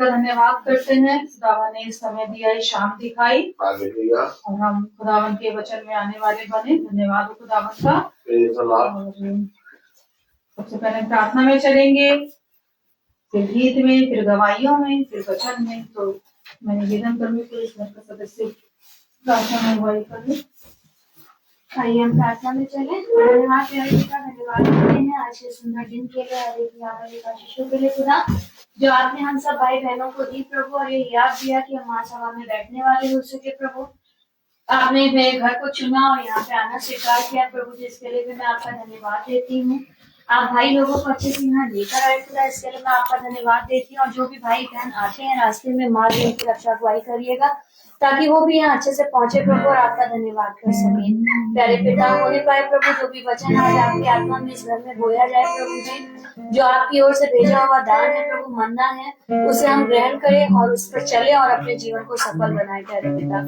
का धन्यवाद करते हैं। खुदावन ने समय दिया, शाम दिखाई और हम खुदावन के वचन में आने वाले बने। धन्यवाद हो खुदावन का। और सबसे पहले प्रार्थना में चलेंगे, फिर गीत में, फिर गवाहियों में, फिर वचन में। तो मैं निवेदन करूंगी कि इस घर का सदस्य प्रार्थना में गवाही करें। आइए हम प्रार्थना में चले। धन्यवाद का धन्यवाद करते हैं आज के सुंदर दिन के लिए, हर आशीषों के लिए खुदा, जो आपने हम सब भाई बहनों को दी प्रभु, और ये याद दिया कि हम महासभा में बैठने वाले हो सके प्रभु। आपने मेरे घर को चुना और यहाँ पे आना स्वीकार किया प्रभु, जिसके लिए भी मैं आपका धन्यवाद देती हूँ। आप भाई लोगों को अच्छे से यहाँ लेकर आए खुदा, इसके लिए मैं आपका धन्यवाद देती हूँ। और जो भी भाई बहन आते हैं रास्ते में, मार्ग में उनकी रक्षा अगुवाई करिएगा, ताकि वो भी यहाँ अच्छे से पहुंचे प्रभु और आपका धन्यवाद कर सके। प्यारे पिता होने पाए प्रभु, जो भी वचन आज आपकी आत्मा में इस घर में बोया जाए प्रभु जी, जो आपकी ओर से भेजा हुआ दान है प्रभु, मन्ना है, उसे हम ग्रहण करें और उस पर चले और अपने जीवन को सफल बनाए। प्यारे पिता,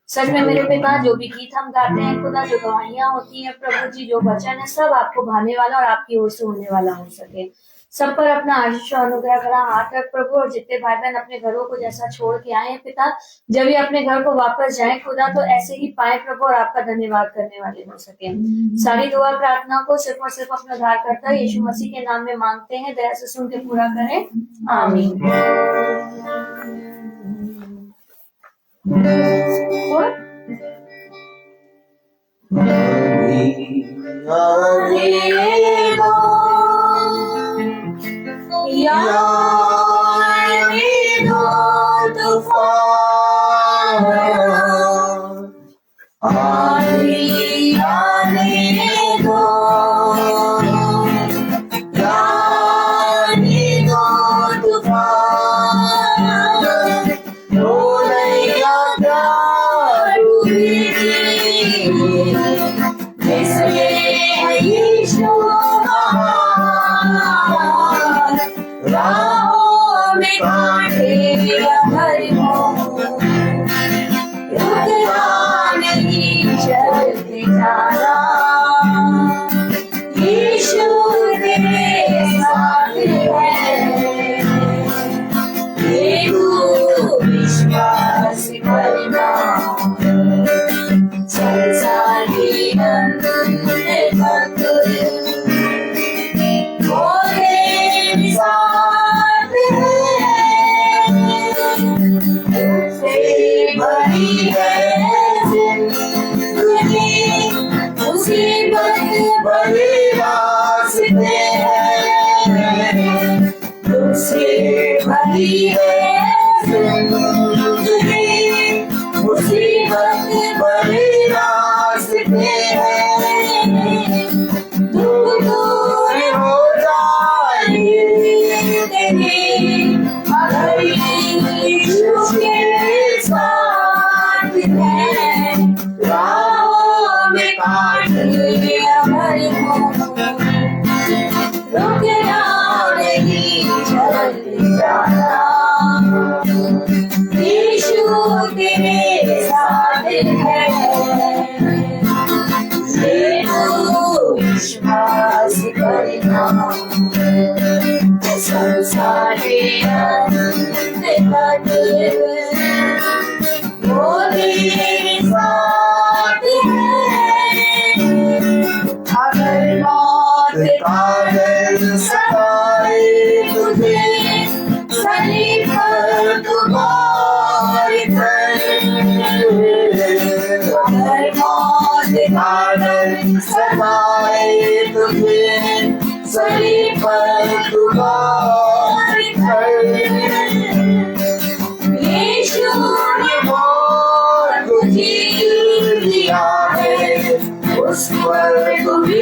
सच में मेरे पिता, जो भी गीत हम गाते हैं खुदा, जो गवाहियां होती हैं प्रभु जी, जो वचन है, सब आपको भाने वाला और आपकी ओर से होने वाला हो सके। सब पर अपना आशीष और अनुग्रह करा हाथ रख प्रभु। और जितने भाई बहन अपने घरों को जैसा छोड़ के आए हैं पिता, जब भी अपने घर को वापस जाए खुदा, तो ऐसे ही पाए प्रभु और आपका धन्यवाद करने वाले हो सके। सारी दुआ प्रार्थना को सिर्फ और सिर्फ अपना उद्धारकर्ता यीशु मसीह के नाम में मांगते हैं। दया से सुन के पूरा करें, आमीन।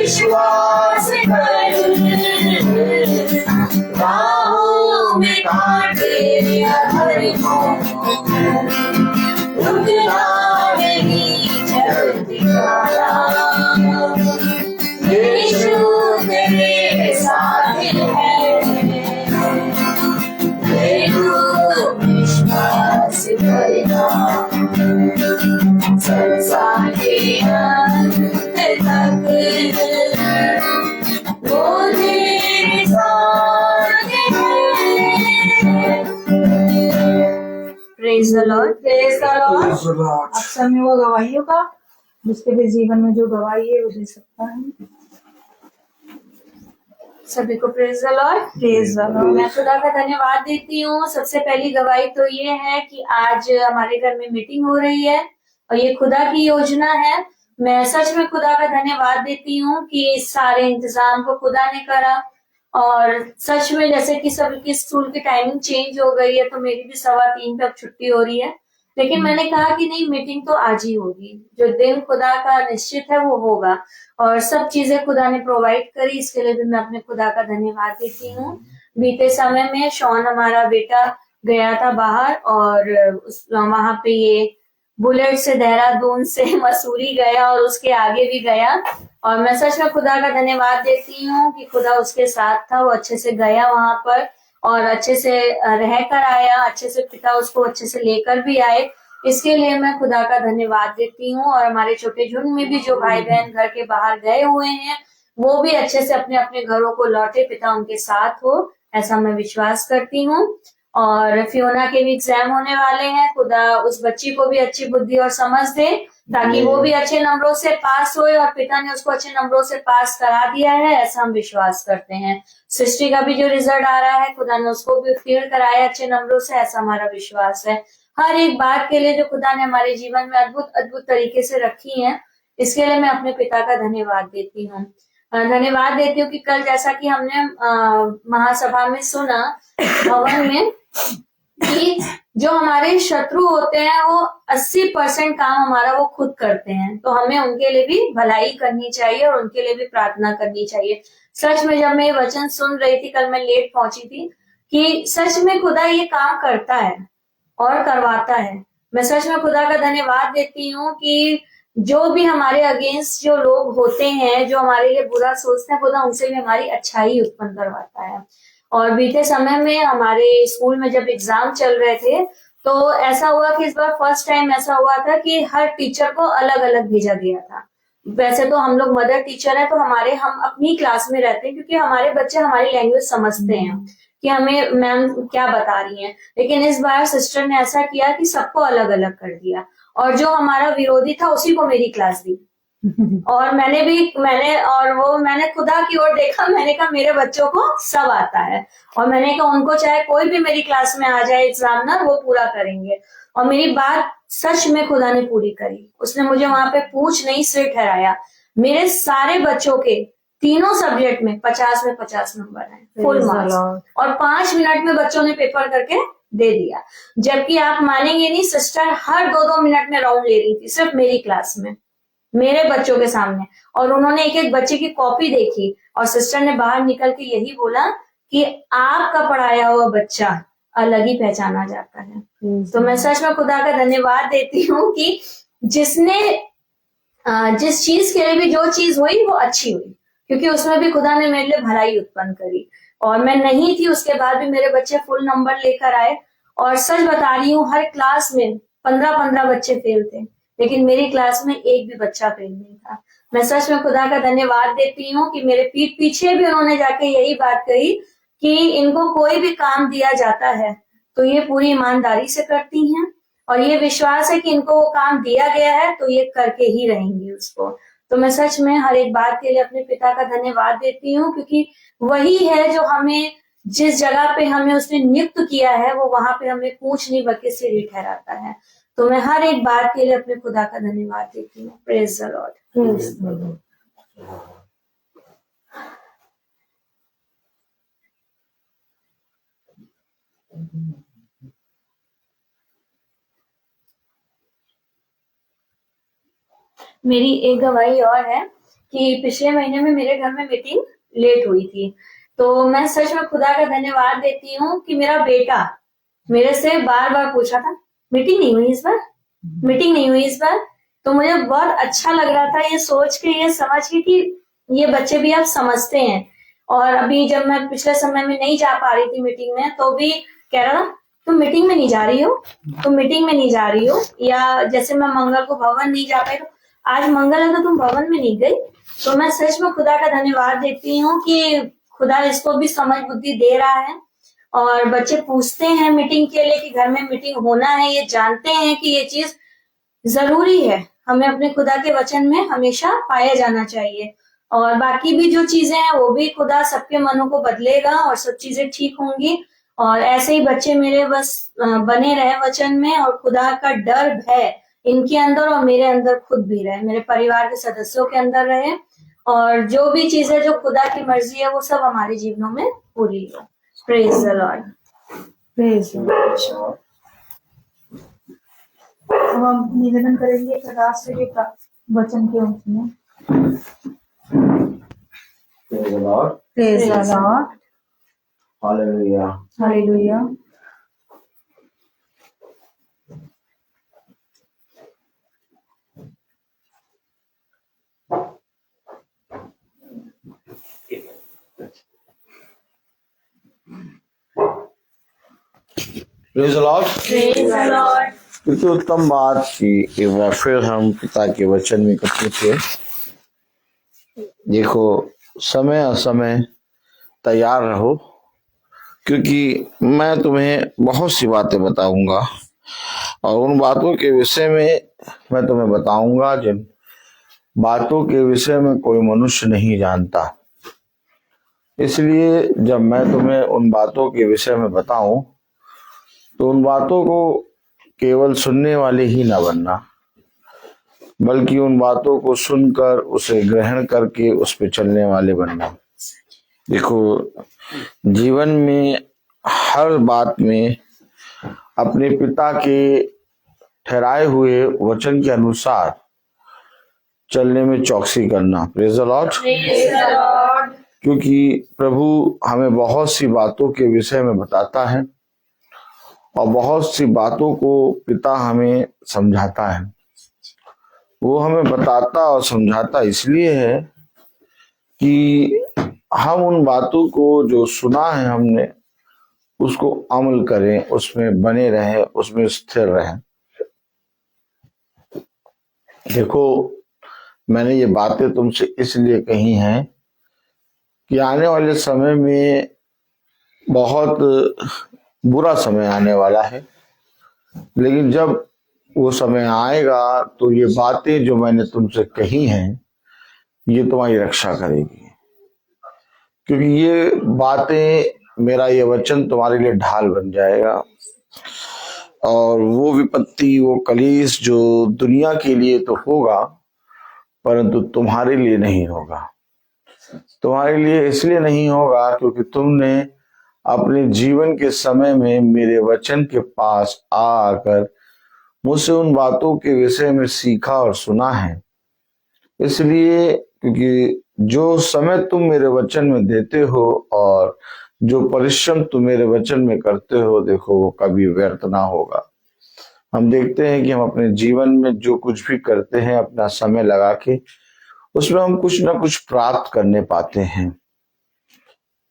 विश्वास कर राहों में काटे अधर को रुकना नहीं चलती तारा यीशु तेरे साथ है देखो विश्वास करना संसार के अंत तक praise the Lord. Praise the Lord. अब समय हुआ गवाहियों का, जिसके भी जीवन में जो गवाही है वो दे सकता है। सभी को praise the Lord. Praise the Lord. मैं खुदा का धन्यवाद देती हूँ। सबसे पहली गवाही तो ये है कि आज हमारे घर में मीटिंग हो रही है और ये खुदा की योजना है। मैं सच में खुदा का धन्यवाद देती हूँ कि इस सारे इंतजाम को खुदा ने करा। और सच में जैसे कि सबकी स्कूल की टाइमिंग चेंज हो गई है, तो मेरी भी 3:15 पे अब छुट्टी हो रही है, लेकिन मैंने कहा कि नहीं, मीटिंग तो आज ही होगी। जो दिन खुदा का निश्चित है वो होगा और सब चीजें खुदा ने प्रोवाइड करी, इसके लिए भी मैं अपने खुदा का धन्यवाद देती हूँ। बीते समय में शॉन हमारा बेटा गया था बाहर और वहां पे ये बुलेट से देहरादून से मसूरी गया और उसके आगे भी गया, और मैं सच में खुदा का धन्यवाद देती हूँ कि खुदा उसके साथ था। वो अच्छे से गया वहां पर और अच्छे से रह कर आया, अच्छे से पिता उसको अच्छे से लेकर भी आए, इसके लिए मैं खुदा का धन्यवाद देती हूँ। और हमारे छोटे झुंड में भी जो भाई बहन घर के बाहर गए हुए हैं वो भी अच्छे से अपने अपने घरों को लौटे, पिता उनके साथ हो, ऐसा मैं विश्वास करती हूँ। और फियोना के भी एग्जाम होने वाले हैं, खुदा उस बच्ची को भी अच्छी बुद्धि और समझ दे ताकि वो भी अच्छे नंबरों से पास होए, और पिता ने उसको अच्छे नंबरों से पास करा दिया है, ऐसा हम विश्वास करते हैं। सृष्टि का भी जो रिजल्ट आ रहा है, खुदा ने उसको भी उत्तीर्ण कराया अच्छे नंबरों से, ऐसा हमारा विश्वास है। हर एक बात के लिए जो खुदा ने हमारे जीवन में अद्भुत अद्भुत तरीके से रखी है, इसके लिए मैं अपने पिता का धन्यवाद देती हूँ। धन्यवाद देती हूँ कि कल जैसा कि हमने महासभा में सुना भवन में कि जो हमारे शत्रु होते हैं वो 80% काम हमारा वो खुद करते हैं, तो हमें उनके लिए भी भलाई करनी चाहिए और उनके लिए भी प्रार्थना करनी चाहिए। सच में जब मैं ये वचन सुन रही थी, कल मैं लेट पहुंची थी, कि सच में खुदा ये काम करता है और करवाता है। मैं सच में खुदा का धन्यवाद देती हूँ कि जो भी हमारे अगेंस्ट जो लोग होते हैं, जो हमारे लिए बुरा सोचते हैं, खुदा उनसे भी हमारी अच्छाई उत्पन्न करवाता है। और बीते समय में हमारे स्कूल में जब एग्जाम चल रहे थे, तो ऐसा हुआ कि इस बार फर्स्ट टाइम ऐसा हुआ था कि हर टीचर को अलग अलग भेजा गया था। वैसे तो हम लोग मदर टीचर है, तो हम अपनी क्लास में रहते हैं, क्योंकि हमारे बच्चे हमारी लैंग्वेज समझते हैं कि हमें मैम क्या बता रही हैं। लेकिन इस बार सिस्टर ने ऐसा किया कि सबको अलग अलग कर दिया, और जो हमारा विरोधी था उसी को मेरी क्लास दी। और मैंने खुदा की ओर देखा, मैंने कहा मेरे बच्चों को सब आता है, और मैंने कहा उनको चाहे कोई भी मेरी क्लास में आ जाए एग्जामिनर, वो पूरा करेंगे। और मेरी बात सच में खुदा ने पूरी करी। उसने मुझे वहां पे पूछ नहीं सिर ठहराया। मेरे सारे बच्चों के तीनों सब्जेक्ट में 50 में 50 नंबर है, फुल मार्क्स, और 5 मिनट में बच्चों ने पेपर करके दे दिया। जबकि आप मानेंगे नहीं, सिस्टर हर 2-2 मिनट में राउंड ले रही थी सिर्फ मेरी क्लास में, मेरे बच्चों के सामने। और उन्होंने एक एक बच्चे की कॉपी देखी, और सिस्टर ने बाहर निकल के यही बोला कि आपका पढ़ाया हुआ बच्चा अलग ही पहचाना जाता है। तो मैं सच में खुदा का धन्यवाद देती हूँ कि जिसने जिस चीज के लिए भी जो चीज हुई वो अच्छी हुई, क्योंकि उसमें भी खुदा ने मेरे लिए भलाई उत्पन्न करी। और मैं नहीं थी, उसके बाद भी मेरे बच्चे फुल नंबर लेकर आए। और सच बता रही हूँ, हर क्लास में 15-15 बच्चे फेल थे, लेकिन मेरी क्लास में एक भी बच्चा फेल नहीं था। मैं सच में खुदा का धन्यवाद देती हूँ कि मेरे पीठ पीछे भी उन्होंने जाके यही बात कही कि इनको कोई भी काम दिया जाता है तो ये पूरी ईमानदारी से करती हैं, और ये विश्वास है कि इनको वो काम दिया गया है तो ये करके ही रहेंगी उसको। तो मैं सच में हर एक बात के लिए अपने पिता का धन्यवाद देती हूँ, क्योंकि वही है जो हमें जिस जगह पे हमें उसने नियुक्त किया है, वो वहां पे हमें पूछ नहीं बल्कि सीढ़ी ठहराता है। तो मैं हर एक बात के लिए अपने खुदा का धन्यवाद देती हूँ। Praise the Lord. मेरी एक गवाही और है कि पिछले महीने में मेरे घर में मीटिंग लेट हुई थी, तो मैं सच में खुदा का धन्यवाद देती हूँ कि मेरा बेटा मेरे से बार बार पूछा था, मीटिंग नहीं हुई इस बार, मीटिंग नहीं हुई इस बार। तो मुझे बहुत अच्छा लग रहा था ये सोच के, ये समझ के कि ये बच्चे भी अब समझते हैं। और अभी जब मैं पिछले समय में नहीं जा पा रही थी मीटिंग में, तो भी कह रहा था तुम मीटिंग में नहीं जा रही हो, तुम मीटिंग में नहीं जा रही हो। या जैसे मैं मंगल को भवन नहीं जा पाई, तो आज मंगल है तो तुम भवन में नहीं गई। तो मैं सच में खुदा का धन्यवाद देती हूँ कि खुदा इसको भी समझ बुद्धि दे रहा है। और बच्चे पूछते हैं मीटिंग के लिए कि घर में मीटिंग होना है, ये जानते हैं कि ये चीज जरूरी है, हमें अपने खुदा के वचन में हमेशा पाया जाना चाहिए। और बाकी भी जो चीजें हैं वो भी खुदा सबके मनों को बदलेगा और सब चीजें ठीक होंगी। और ऐसे ही बच्चे मेरे बस बने रहे वचन में, और खुदा का डर भय इनके अंदर और मेरे अंदर खुद भी रहे, मेरे परिवार के सदस्यों के अंदर रहे, और जो भी चीजें जो खुदा की मर्जी है वो सब हमारे जीवनों में पूरी हो। Praise the Lord. Praise the Lord. अब हम निवेदन करेंगे प्रकाश से के वचन के अंश में। Praise the Lord. Praise the Lord. Hallelujah. Hallelujah. Praise the Lord. Praise the Lord. कितनी उत्तम बात की एक बार फिर हम पिता के वचन में एकत्रित हुए। देखो, समय असमय तैयार रहो, क्योंकि मैं तुम्हें बहुत सी बातें बताऊंगा और उन बातों के विषय में मैं तुम्हें बताऊंगा जिन बातों के विषय में कोई मनुष्य नहीं जानता। इसलिए जब मैं तुम्हें उन बातों के विषय में बताऊं तो उन बातों को केवल सुनने वाले ही ना बनना, बल्कि उन बातों को सुनकर उसे ग्रहण करके उस पर चलने वाले बनना। देखो, जीवन में हर बात में अपने पिता के ठहराए हुए वचन के अनुसार चलने में चौकसी करना। Praise the Lord. क्योंकि प्रभु हमें बहुत सी बातों के विषय में बताता है और बहुत सी बातों को पिता हमें समझाता है। वो हमें बताता और समझाता इसलिए है कि हम उन बातों को जो सुना है हमने उसको अमल करें, उसमें बने रहें, उसमें स्थिर रहें। देखो, मैंने ये बातें तुमसे इसलिए कही हैं कि आने वाले समय में बहुत बुरा समय आने वाला है, लेकिन जब वो समय आएगा तो ये बातें जो मैंने तुमसे कही हैं ये तुम्हारी रक्षा करेगी, क्योंकि ये बातें, मेरा ये वचन तुम्हारे लिए ढाल बन जाएगा। और वो विपत्ति, वो कलेश जो दुनिया के लिए तो होगा परंतु तुम्हारे लिए नहीं होगा। तुम्हारे लिए इसलिए नहीं होगा क्योंकि तुमने अपने जीवन के समय में मेरे वचन के पास आकर मुझसे उन बातों के विषय में सीखा और सुना है। इसलिए क्योंकि जो समय तुम मेरे वचन में देते हो और जो परिश्रम तुम मेरे वचन में करते हो, देखो वो कभी व्यर्थ ना होगा। हम देखते हैं कि हम अपने जीवन में जो कुछ भी करते हैं अपना समय लगा के उसमें हम कुछ ना कुछ प्राप्त करने पाते हैं।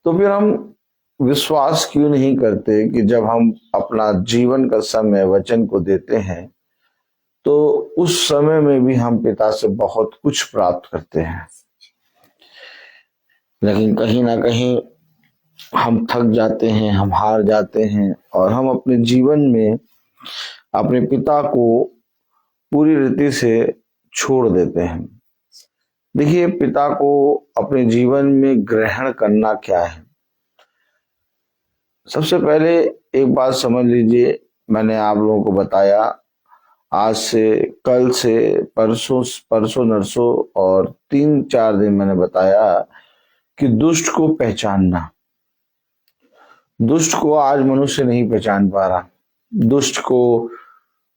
तो फिर हम विश्वास क्यों नहीं करते कि जब हम अपना जीवन का समय वचन को देते हैं तो उस समय में भी हम पिता से बहुत कुछ प्राप्त करते हैं। लेकिन कहीं ना कहीं हम थक जाते हैं, हम हार जाते हैं और हम अपने जीवन में अपने पिता को पूरी रीति से छोड़ देते हैं। देखिए, पिता को अपने जीवन में ग्रहण करना क्या है। सबसे पहले एक बात समझ लीजिए, मैंने आप लोगों को बताया आज से, कल से, परसों नरसों और 3-4 दिन मैंने बताया कि दुष्ट को पहचानना। दुष्ट को आज मनुष्य नहीं पहचान पा रहा। दुष्ट को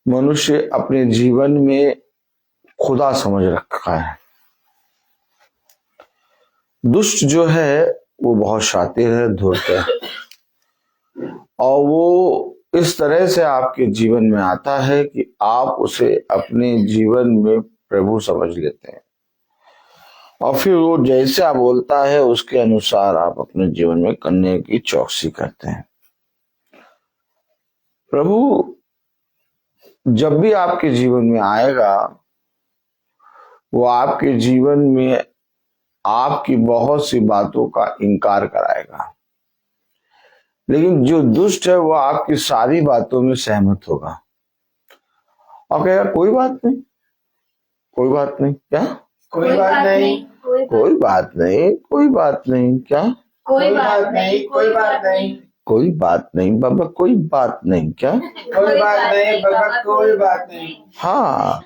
मनुष्य अपने जीवन में खुदा समझ रखा है। दुष्ट जो है वो बहुत शातिर है, धूर्त है, और वो इस तरह से आपके जीवन में आता है कि आप उसे अपने जीवन में प्रभु समझ लेते हैं और फिर वो जैसा बोलता है उसके अनुसार आप अपने जीवन में करने की चौकसी करते हैं। प्रभु जब भी आपके जीवन में आएगा वो आपके जीवन में आपकी बहुत सी बातों का इनकार कराएगा, लेकिन जो दुष्ट है वो आपकी सारी बातों में सहमत होगा और कहेगा कोई बात नहीं, कोई बात नहीं। क्या? कोई बात नहीं, कोई बात नहीं, कोई बात नहीं। क्या? कोई बात नहीं, कोई बात नहीं, कोई बात नहीं बाबा, कोई बात नहीं। क्या? कोई बात नहीं बाबा, कोई बात नहीं। हाँ,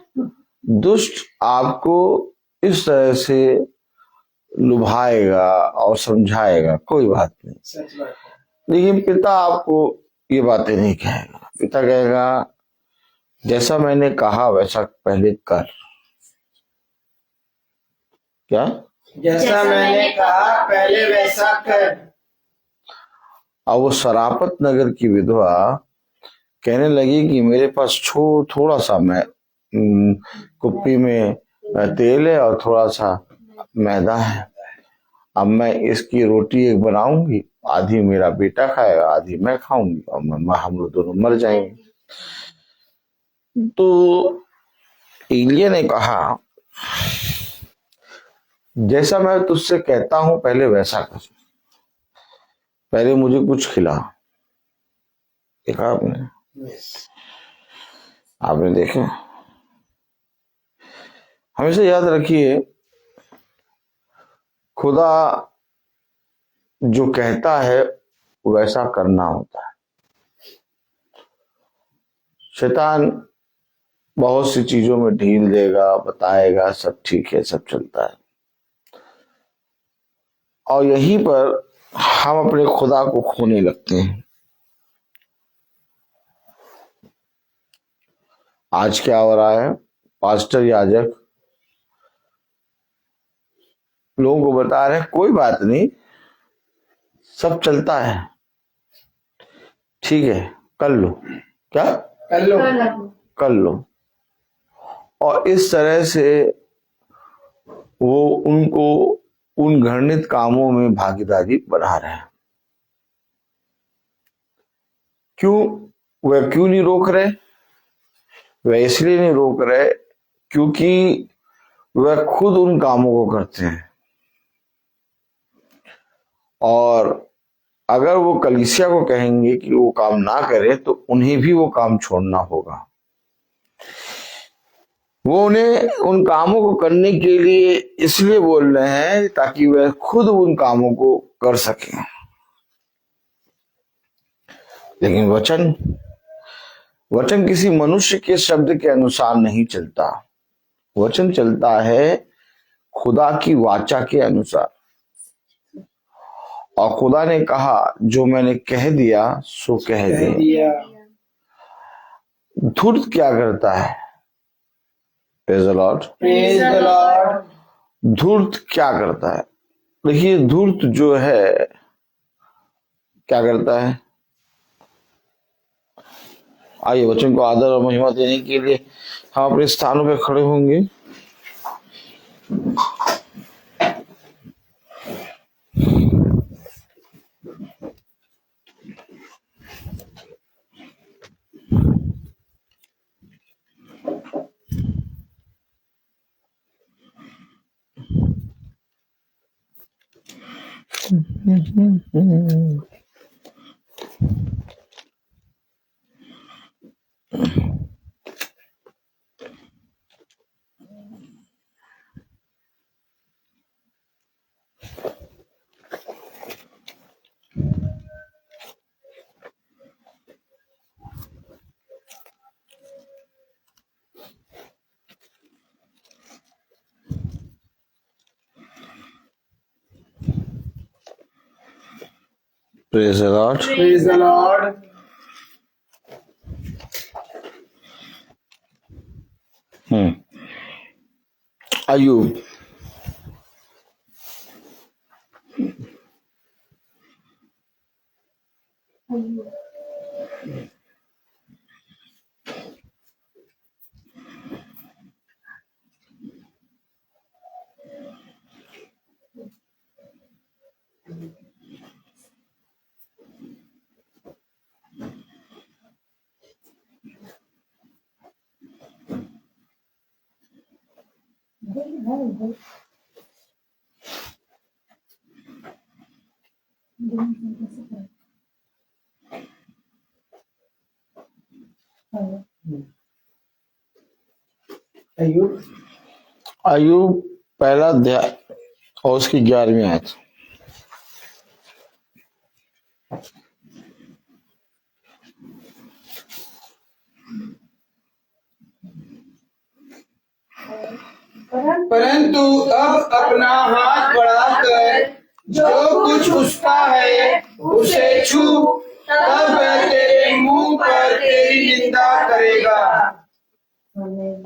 दुष्ट आपको इस तरह से लुभाएगा और समझाएगा कोई बात नहीं, सच बात है। लेकिन पिता आपको ये बातें नहीं कहेगा। पिता कहेगा जैसा मैंने कहा वैसा पहले कर। क्या? जैसा मैंने कहा पहले वैसा कर। अब वो सरापत नगर की विधवा कहने लगी कि मेरे पास थोड़ा सा कुप्पी में तेल है और थोड़ा सा मैदा है। अब मैं इसकी रोटी एक बनाऊंगी, आधी मेरा बेटा खाएगा, आधी मैं खाऊंगी और हम लोग दोनों मर जाएंगे। तो एलिया ने कहा जैसा मैं तुझसे कहता हूं पहले वैसा कर, पहले मुझे कुछ खिला। देखा आपने? आपने देखा? हमेशा याद रखिए, खुदा जो कहता है वैसा करना होता है। शैतान बहुत सी चीजों में ढील देगा, बताएगा सब ठीक है, सब चलता है, और यहीं पर हम अपने खुदा को खोने लगते हैं। आज क्या हो रहा है? पास्टर याजक लोगों को बता रहे हैं कोई बात नहीं, सब चलता है, ठीक है, कर लो। क्या? कर लो। कर लो। और इस तरह से वो उनको उन घृणित कामों में भागीदारी बना रहे हैं। क्यों? वह क्यों नहीं रोक रहे? वह इसलिए नहीं रोक रहे क्योंकि वह खुद उन कामों को करते हैं, और अगर वो कलीसिया को कहेंगे कि वो काम ना करे तो उन्हें भी वो काम छोड़ना होगा। वो उन्हें उन कामों को करने के लिए इसलिए बोल रहे हैं ताकि वह खुद उन कामों को कर सकें। लेकिन वचन किसी मनुष्य के शब्द के अनुसार नहीं चलता, वचन चलता है खुदा की वाचा के अनुसार। और खुदा ने कहा जो मैंने कह दिया सो कह दिया। धूर्त क्या करता है? Praise the Lord. Praise the Lord. धूर्त क्या करता है? देखिए, धूर्त जो है क्या करता है? आइए वचन को आदर और महिमा देने के लिए हम अपने स्थानों पर खड़े होंगे। Praise the Lord. Praise the Lord. अय्यूब अय्यूब अय्यूब पहला अध्याय और उसकी 11वीं आयत। परंतु अब अपना हाथ बढ़ाकर जो कुछ उसका है उसे छू, तब वह तेरे मुंह पर तेरी निंदा करेगा।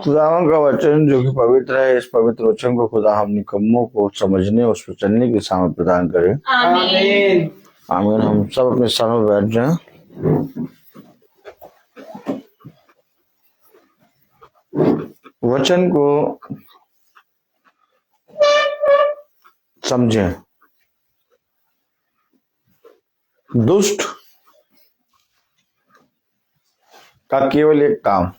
खुदावन का वचन जो कि पवित्र है, इस पवित्र वचन को खुदा हम निकम्मों को समझने और उस पर चलने की सामर्थ प्रदान करे। आमीन। आमीन। हम सब अपने स्थानों पर बैठ जाएं। वचन को समझें। दुष्ट का केवल एक काम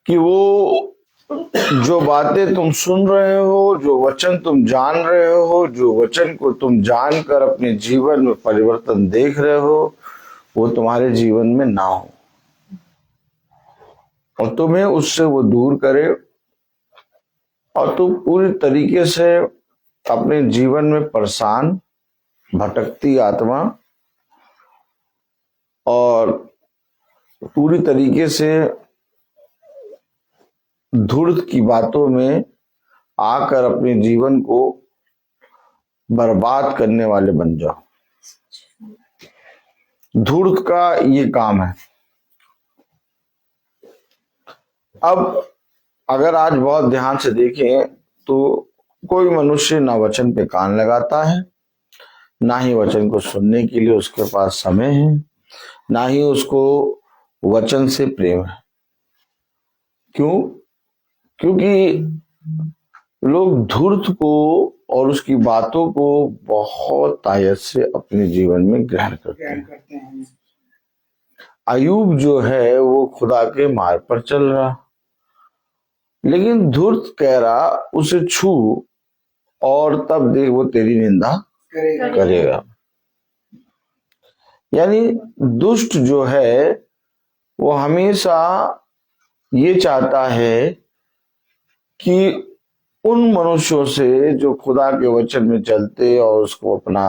कि वो जो बातें तुम सुन रहे हो, जो वचन तुम जान रहे हो, जो वचन को तुम जानकर अपने जीवन में परिवर्तन देख रहे हो, वो तुम्हारे जीवन में ना हो और तुम्हें उससे वो दूर करे और तुम पूरी तरीके से अपने जीवन में परेशान, भटकती आत्मा और पूरी तरीके से धूर्त की बातों में आकर अपने जीवन को बर्बाद करने वाले बन जाओ। धूर्त का ये काम है। अब अगर आज बहुत ध्यान से देखें तो कोई मनुष्य ना वचन पे कान लगाता है, ना ही वचन को सुनने के लिए उसके पास समय है, ना ही उसको वचन से प्रेम है। क्यों? क्योंकि लोग धूर्त को और उसकी बातों को बहुत आयत से अपने जीवन में ग्रहण करते हैं। अय्यूब जो है वो खुदा के मार्ग पर चल रहा, लेकिन धूर्त कह रहा उसे छू और तब देख वो तेरी निंदा करेगा। यानी दुष्ट जो है वो हमेशा ये चाहता है कि उन मनुष्यों से जो खुदा के वचन में चलते और उसको अपना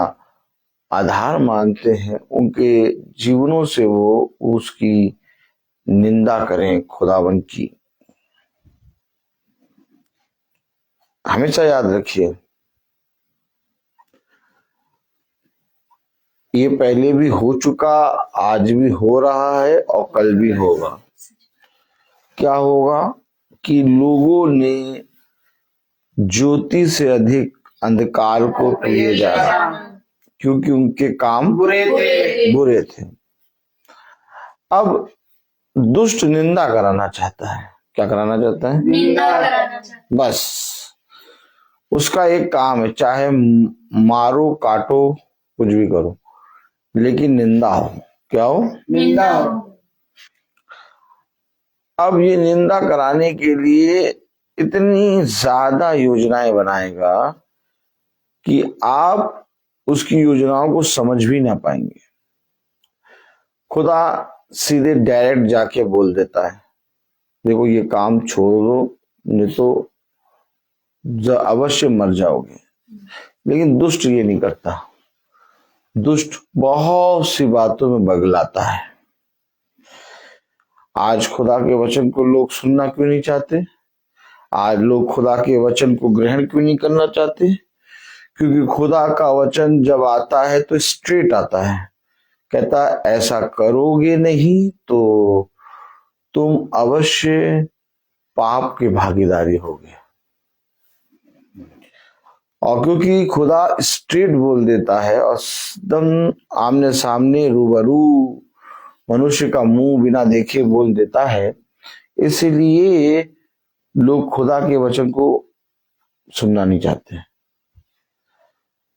आधार मानते हैं, उनके जीवनों से वो उसकी निंदा करें, खुदावन की। हमेशा याद रखिए, ये पहले भी हो चुका, आज भी हो रहा है और कल भी होगा। क्या होगा कि लोगों ने ज्योति से अधिक अंधकार को प्रिय जाना, क्योंकि उनके काम बुरे थे। अब दुष्ट निंदा कराना चाहता है। क्या कराना चाहता है? निंदा कराना चाहता है। बस उसका एक काम है, चाहे मारो, काटो, कुछ भी करो, लेकिन निंदा हो। क्या हो? निंदा हो। अब ये निंदा कराने के लिए इतनी ज्यादा योजनाएं बनाएगा कि आप उसकी योजनाओं को समझ भी ना पाएंगे। खुदा सीधे डायरेक्ट जाके बोल देता है, देखो ये काम छोड़ दो, नहीं तो अवश्य मर जाओगे। लेकिन दुष्ट ये नहीं करता। दुष्ट बहुत सी बातों में बगलाता है। आज खुदा के वचन को लोग सुनना क्यों नहीं चाहते? आज लोग खुदा के वचन को ग्रहण क्यों नहीं करना चाहते? क्योंकि खुदा का वचन जब आता है तो स्ट्रेट आता है, कहता है ऐसा करोगे नहीं तो तुम अवश्य पाप की भागीदारी होगे। और क्योंकि खुदा स्ट्रेट बोल देता है और एकदम आमने सामने रूबरू मनुष्य का मुंह बिना देखे बोल देता है, इसलिए लोग खुदा के वचन को सुनना नहीं चाहते।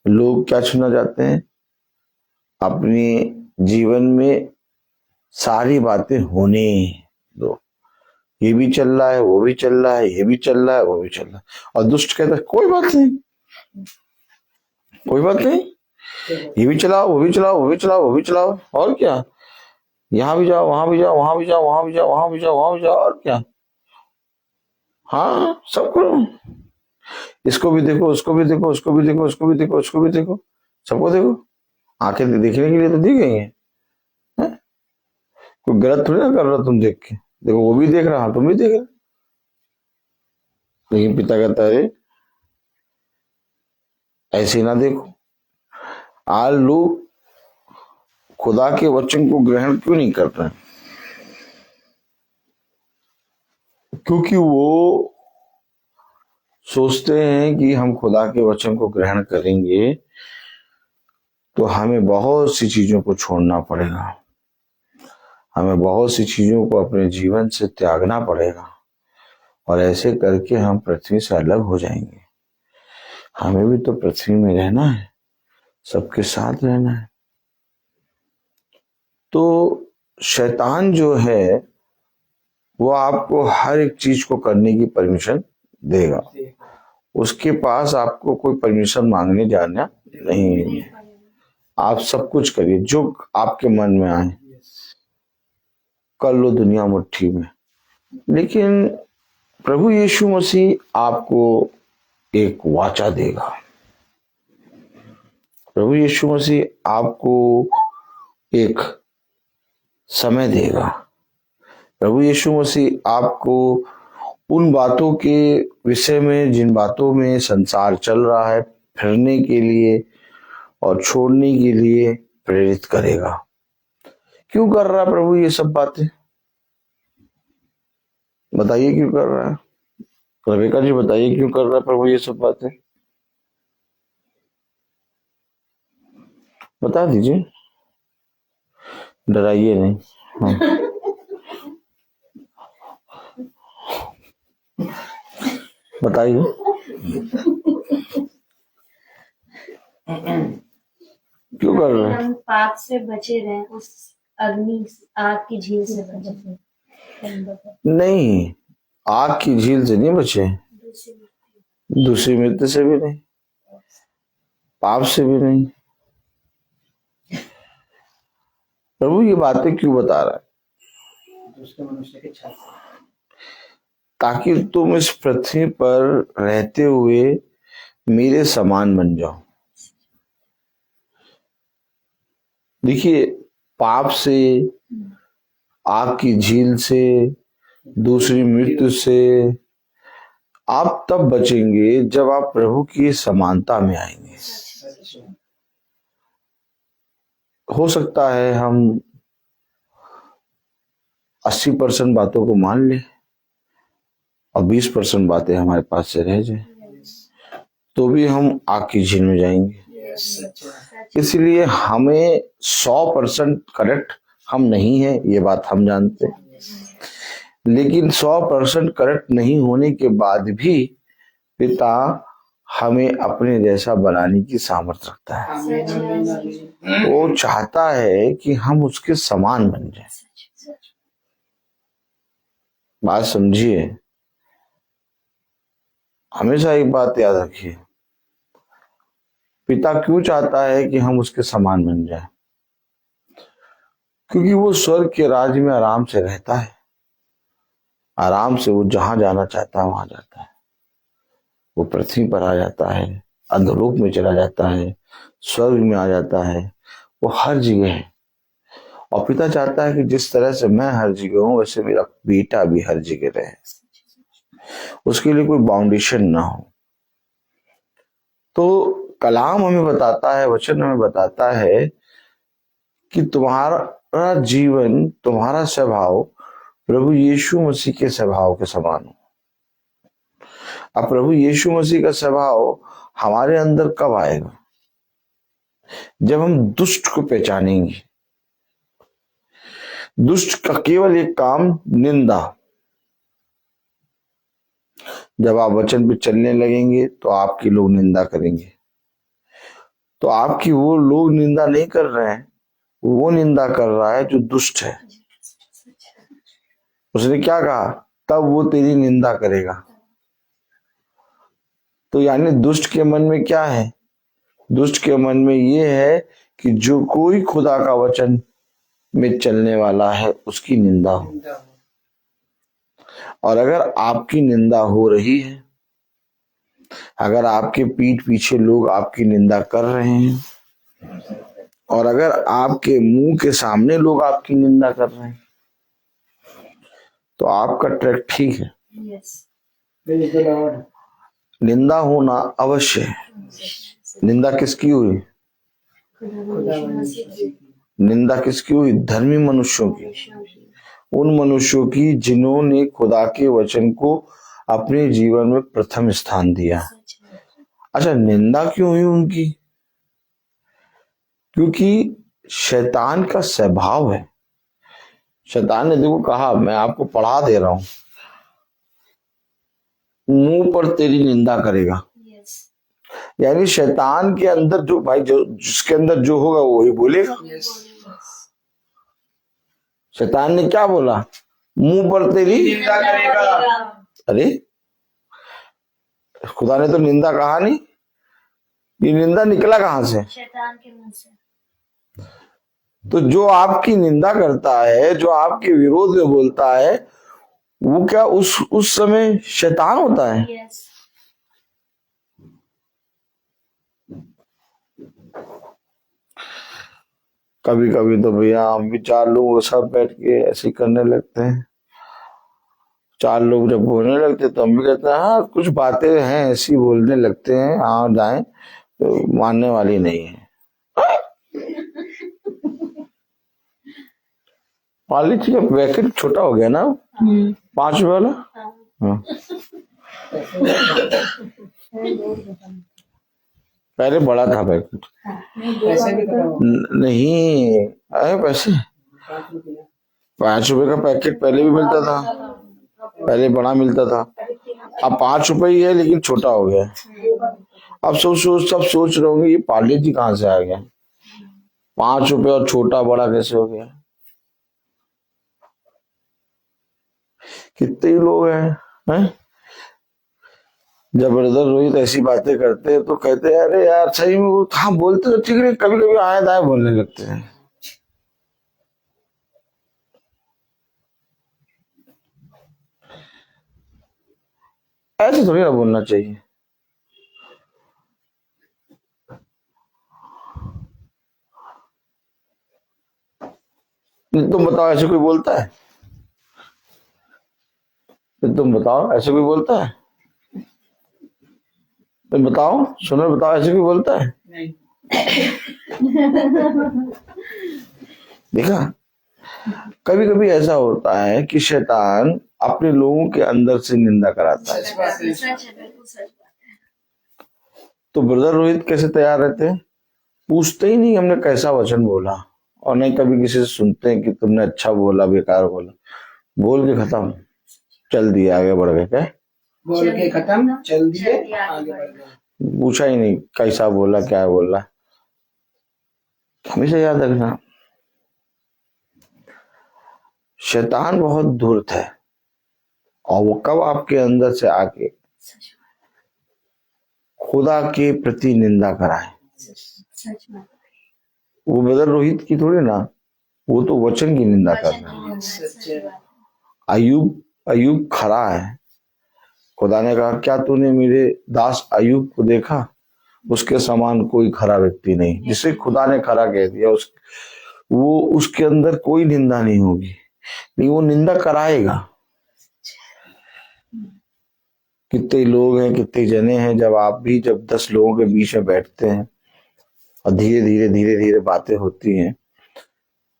लोग क्या सुनना चाहते हैं? अपने जीवन में सारी बातें होने दो, ये भी चल रहा है, वो भी चल रहा है, ये भी चल रहा है, वो भी चल रहा है। और दुष्ट कहता है कोई बात नहीं, कोई बात नहीं, ये भी चलाओ, वो भी चलाओ, वो भी चलाओ, वो भी चलाओ। और क्या? यहाँ भी जाओ, वहां भी जाओ, वहां भी जाओ, वहां भी जाओ, वहां भी जाओ, वहां भी जाओ, और क्या। हाँ, सब करो। इसको भी देखो, उसको भी देखो, उसको भी देखो, उसको भी देखो, उसको भी देखो, सबको देखो। आंखें देखने के लिए तो दी गई हैं। हैं? कोई गलत थोड़ी ना कर रहा तुम देख के। देखो, वो भी देख रहा, तुम भी देख रहे। लेकिन पिता कहता है, अरे ऐसे ना देखो। आज लोग खुदा के वचन को ग्रहण क्यों नहीं कर रहे? क्योंकि वो सोचते हैं कि हम खुदा के वचन को ग्रहण करेंगे तो हमें बहुत सी चीजों को छोड़ना पड़ेगा, हमें बहुत सी चीजों को अपने जीवन से त्यागना पड़ेगा, और ऐसे करके हम पृथ्वी से अलग हो जाएंगे। हमें भी तो पृथ्वी में रहना है, सबके साथ रहना है। तो शैतान जो है वो आपको हर एक चीज को करने की परमिशन देगा। उसके पास आपको कोई परमिशन मांगने जाना नहीं है। आप सब कुछ करिए जो आपके मन में आए, कर लो दुनिया मुट्ठी में। लेकिन प्रभु यीशु मसीह आपको एक वाचा देगा। प्रभु यीशु मसीह आपको एक समय देगा। प्रभु यीशु मसीह आपको उन बातों के विषय में, जिन बातों में संसार चल रहा है, फिरने के लिए और छोड़ने के लिए प्रेरित करेगा। क्यों कर रहा है प्रभु ये सब बातें? बताइए क्यों कर रहा है? रेबिका जी बताइए क्यों कर रहा है प्रभु ये सब बातें? बता दीजिए, डराइए नहीं। हाँ। बताइए। क्यों कर रहे हैं? हम पाप से बचे रहें, उस अग्नि आग की झील से बचे। नहीं, आग की झील से नहीं बचे, दूसरी मृत्यु से भी नहीं, पाप से भी नहीं। प्रभु ये बातें क्यों बता रहा है? दूसरे मनुष्य के छल से, ताकि तुम इस पृथ्वी पर रहते हुए मेरे समान बन जाओ। देखिए, पाप से, आग की झील से, दूसरी मृत्यु से आप तब बचेंगे जब आप प्रभु की समानता में आएंगे। हो सकता है हम 80% बातों को मान लें और 20% बातें हमारे पास से रह जाए, तो भी हम आग की झील में जाएंगे। इसलिए हमें 100% करेक्ट हम नहीं है, ये बात हम जानते हैं। लेकिन 100% करेक्ट नहीं होने के बाद भी पिता हमें अपने जैसा बनाने की सामर्थ्य रखता है। वो चाहता है कि हम उसके समान बन जाएं। बात समझिए, हमेशा एक बात याद रखिए, पिता क्यों चाहता है कि हम उसके समान बन जाएं? क्योंकि वो स्वर्ग के राज्य में आराम से रहता है, आराम से वो जहां जाना चाहता है वहां जाता है। वो पृथ्वी पर आ जाता है, अधोलोक में चला जाता है, स्वर्ग में आ जाता है, वो हर जगह है। और पिता चाहता है कि जिस तरह से मैं हर जगह हूं, वैसे मेरा बेटा भी हर जगह रहे, उसके लिए कोई बाउंडेशन ना हो। तो कलाम हमें बताता है, वचन हमें बताता है कि तुम्हारा जीवन, तुम्हारा स्वभाव प्रभु यीशु मसीह के स्वभाव के समान हो। अब प्रभु यीशु मसीह का स्वभाव हमारे अंदर कब आएगा? जब हम दुष्ट को पहचानेंगे। दुष्ट का केवल एक काम निंदा। जब आप वचन पे चलने लगेंगे तो आपकी लोग निंदा करेंगे। तो आपकी वो लोग निंदा नहीं कर रहे हैं, वो निंदा कर रहा है जो दुष्ट है। उसने क्या कहा? तब वो तेरी निंदा करेगा। तो यानी दुष्ट के मन में क्या है? दुष्ट के मन में ये है कि जो कोई खुदा का वचन में चलने वाला है उसकी निंदा हो। और अगर आपकी निंदा हो रही है, अगर आपके पीठ पीछे लोग आपकी निंदा कर रहे हैं, और अगर आपके मुंह के सामने लोग आपकी निंदा कर रहे हैं, तो आपका ट्रैक ठीक है। निंदा होना अवश्य है। निंदा किसकी हुई? निंदा किसकी हुई? धर्मी मनुष्यों की, उन मनुष्यों की जिन्होंने खुदा के वचन को अपने जीवन में प्रथम स्थान दिया। अच्छा, निंदा क्यों हुई उनकी? क्योंकि शैतान का स्वभाव है। शैतान ने देखो कहा, मैं आपको पढ़ा दे रहा हूं, मुंह पर तेरी निंदा करेगा। यानी शैतान के अंदर जो भाई, जो जिसके अंदर जो होगा वो ही बोलेगा। शैतान ने क्या बोला? मुंह पर तेरी निंदा करेगा। अरे खुदा ने तो निंदा कहा नहीं, ये निंदा निकला कहां से? शैतान के मुंह से। तो जो आपकी निंदा करता है, जो आपके विरोध में बोलता है, वो क्या उस समय शैतान होता है? यस। कभी कभी तो भैया हम भी 4 लोग सब बैठ के ऐसे करने लगते हैं। 4 लोग जब बोलने लगते तो हम भी कहते हैं हाँ कुछ बातें हैं ऐसी बोलने लगते हैं, हाँ जाए तो मानने वाली नहीं है। पॉलिश का पैकेट छोटा हो गया ना, 5 रुपए वाला। हाँ। पहले बड़ा था पैकेट। नहीं अरे पैसे 5 रुपए का पैकेट पहले भी मिलता था, पहले बड़ा मिलता था। अब 5 रुपए ही है लेकिन छोटा हो गया। अब सब सोच रहे होंगे ये पार्ले जी कहाँ से आ गया, 5 रुपए और छोटा बड़ा कैसे हो गया। कितने ही लोग हैं? जब ब्रदर रोहित ऐसी बातें करते हैं तो कहते हैं अरे यार सही में वो हाँ बोलते तो ठीक है, कभी कभी आए दाए बोलने लगते हैं। ऐसे थोड़ी ना बोलना चाहिए। तुम बताओ ऐसे कोई बोलता है? तुम बताओ ऐसे कोई बोलता है? तुम बताओ, सुनो बताओ ऐसे कोई बोलता है? नहीं। देखा, कभी कभी ऐसा होता है कि शैतान अपने लोगों के अंदर से निंदा कराता है। तो ब्रदर रोहित कैसे तैयार रहते हैं? पूछते ही नहीं हमने कैसा वचन बोला, और नहीं कभी किसी से सुनते हैं कि तुमने अच्छा बोला बेकार बोला, बोल के खत्म, चल दिए आगे बढ़ गए। क्या बोल के खत्म, चल दिए आगे बढ़ गए। पूछा ही नहीं कैसा बोला क्या बोला। हमेशा याद रखना शैतान बहुत धूर्त है, और वो कब आपके अंदर से आके खुदा के प्रति निंदा कराए। वो ब्रदर रोहित की थोड़ी ना, वो तो वचन की निंदा कर रहे हैं। अयूब खरा है। खुदा ने कहा क्या तूने मेरे दास अयूब को देखा, उसके समान कोई खरा व्यक्ति नहीं। जिसे खुदा ने खरा कह दिया वो उसके अंदर कोई निंदा नहीं होगी, नहीं वो निंदा कराएगा। कितने लोग हैं, कितने जने हैं, जब 10 लोगों के बीच में बैठते हैं और धीरे धीरे बातें होती हैं,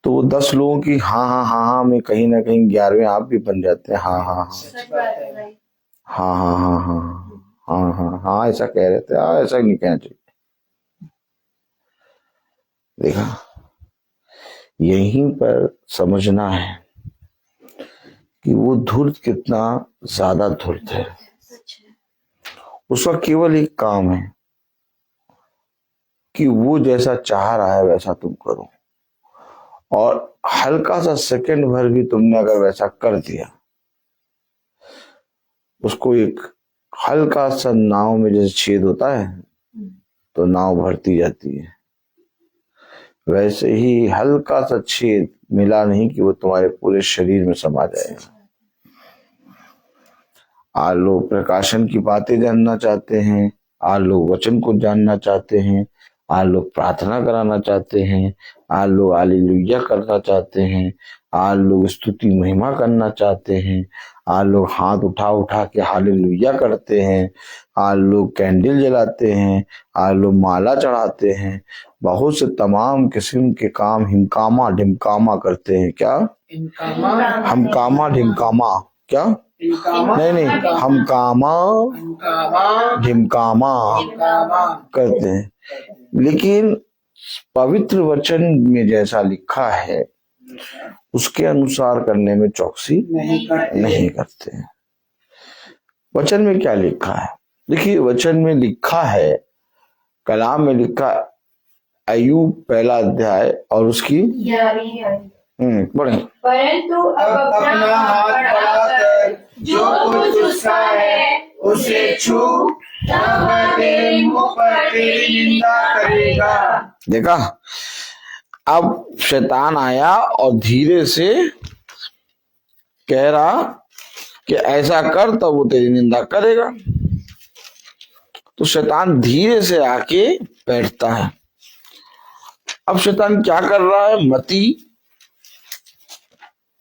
तो वो 10 लोगों की हाँ में कहीं ना कहीं 11वें आप भी बन जाते हैं। हाँ ऐसा कह रहे थे, ऐसा नहीं कहना चाहिए। देखा, यहीं पर समझना है कि वो धूर्त कितना ज्यादा धूर्त है। उसका केवल एक काम है कि वो जैसा चाह रहा है वैसा तुम करो, और हल्का सा सेकंड भर भी तुमने अगर वैसा कर दिया, उसको एक हल्का सा नाव में जैसे छेद होता है तो नाव भरती जाती है। वैसे ही हल्का सा छेद मिला नहीं कि वो तुम्हारे पूरे शरीर में समा जाएगा। आज लोग प्रकाशन की बातें जानना चाहते हैं, आज लोग वचन को जानना चाहते हैं, आज लोग प्रार्थना कराना चाहते हैं, आज लोग हालेलुया करना चाहते हैं, आज लोग स्तुति महिमा करना चाहते हैं, आज लोग हाथ उठा उठा के हालेलुया करते हैं, आज लोग कैंडल जलाते हैं, आज लोग माला चढ़ाते हैं, बहुत से तमाम किस्म के काम हिमकामा ढिमकामा करते हैं। क्या हमकामा ढिमकामा? क्या? नहीं, हमकामा ढिमकामा करते हैं, लेकिन पवित्र वचन में जैसा लिखा है उसके अनुसार करने में चौकसी नहीं करते हैं। वचन में क्या लिखा है? देखिए, वचन में लिखा है, कलाम में लिखा, अय्यूब पहला अध्याय और उसकी पढ़े। परंतु अब अपना हाथ बढ़ाकर जो कुछ उसका है उसे छू, तब वह तेरे मुंह पर तेरी निंदा करेगा। देखा, अब शैतान आया और धीरे से कह रहा कि ऐसा कर तब वो तेरी निंदा करेगा। तो शैतान धीरे से आके बैठता है। अब शैतान क्या कर रहा है? मती,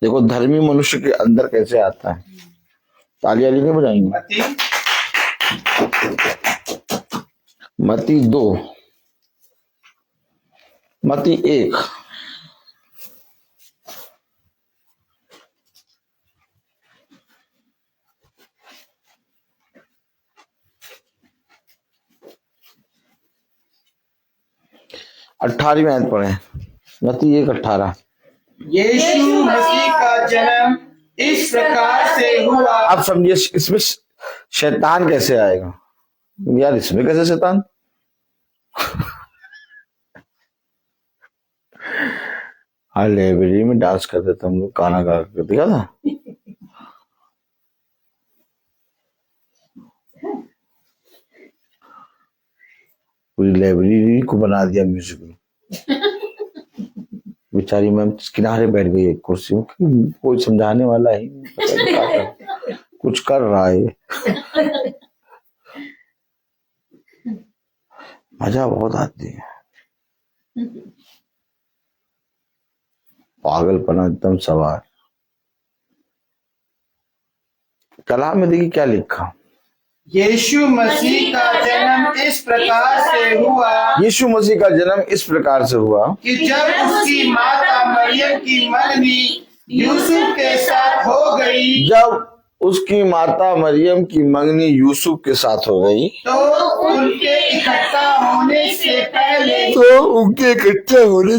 देखो धर्मी मनुष्य के अंदर कैसे आता है। तालियां नहीं बजाएंगे। मती 2, मती 1। अठारहवीं आयत पढ़े, मती 1:18। यीशु मसीह का जन्म इस प्रकार से हुआ। आप समझिए इसमें शैतान कैसे आएगा यार? इसमें कैसे शैतान? हाँ, लाइब्रेरी में डांस करते थे हम लोग, गाना गा कर, देखा था। पूरी लाइब्रेरी को बना दिया म्यूजिक। बेचारी मैम किनारे बैठ गई एक कुर्सी में, कोई समझाने वाला ही कुछ कर रहा है। मजा बहुत आती है, पागलपना एकदम सवार। कलाम में देखिए क्या लिखा, यीशु मसीह का जन्म इस प्रकार से हुआ। यीशु मसीह का जन्म इस प्रकार से हुआ कि जब उसकी माता मरियम की मंगनी यूसुफ के साथ हो गई, जब उसकी माता मरियम की मंगनी यूसुफ के साथ हो गई, तो उनके इकट्ठा होने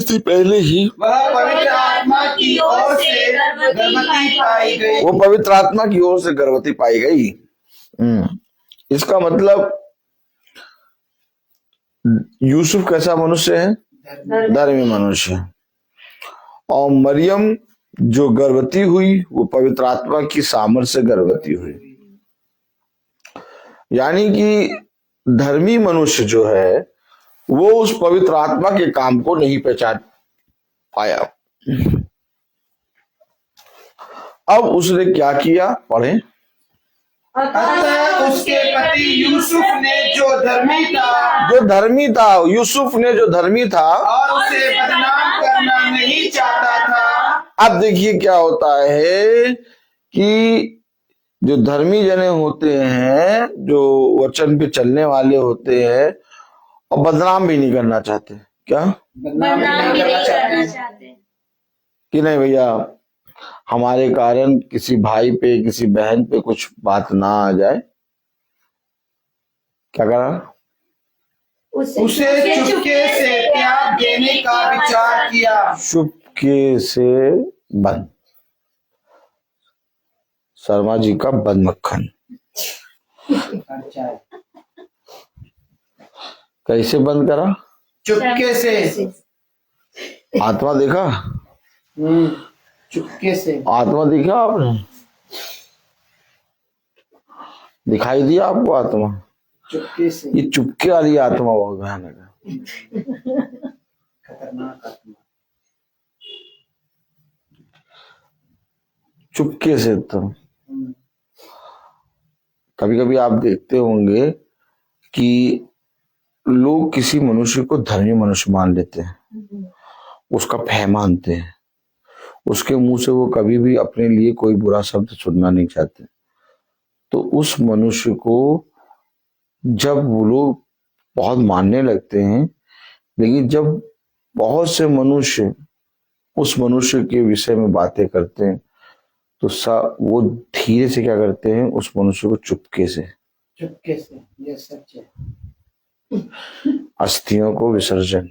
से पहले ही वह पवित्र आत्मा की ओर से गर्भवती पाई गई। वो पवित्र आत्मा की ओर से गर्भवती पाई गई। इसका मतलब यूसुफ कैसा मनुष्य है? धर्मी मनुष्य। और मरियम जो गर्भवती हुई वो पवित्र आत्मा की सामर्थ से गर्भवती हुई। यानी कि धर्मी मनुष्य जो है वो उस पवित्र आत्मा के काम को नहीं पहचान पाया। अब उसने क्या किया, पढ़े। अतः उसके पति यूसुफ ने जो धर्मी था, यूसुफ ने जो धर्मी था और उसे बदनाम करना नहीं चाहता था। अब देखिए क्या होता है कि जो धर्मी जने होते हैं, जो वचन पे चलने वाले होते हैं और बदनाम भी नहीं करना चाहते। क्या? बदनाम भी नहीं करना चाहते कि नहीं भैया हमारे कारण किसी भाई पे किसी बहन पे कुछ बात ना आ जाए। क्या करा? उसे चुपके से त्याग देने का विचार किया। चुपके से बंद, शर्मा जी का बंद मक्खन। कैसे बंद करा? चुपके से। आत्मा देखा? चुपके से। आत्मा देखा आपने? दिखाई दिया आपको आत्मा? चुपके से। ये चुपके वाली आत्मा बहुत भयानक है। खतरनाक आत्मा। चुपके से तो कभी कभी आप देखते होंगे कि लोग किसी मनुष्य को धर्मी मनुष्य मान लेते हैं, उसका भय मानते हैं, उसके मुंह से वो कभी भी अपने लिए कोई बुरा शब्द सुनना नहीं चाहते। तो उस मनुष्य को जब वो लोग बहुत मानने लगते हैं, लेकिन जब बहुत से मनुष्य उस मनुष्य के विषय में बातें करते हैं तो वो धीरे से क्या करते हैं, उस मनुष्य को चुपके से ये सच है। अस्थियों को विसर्जन,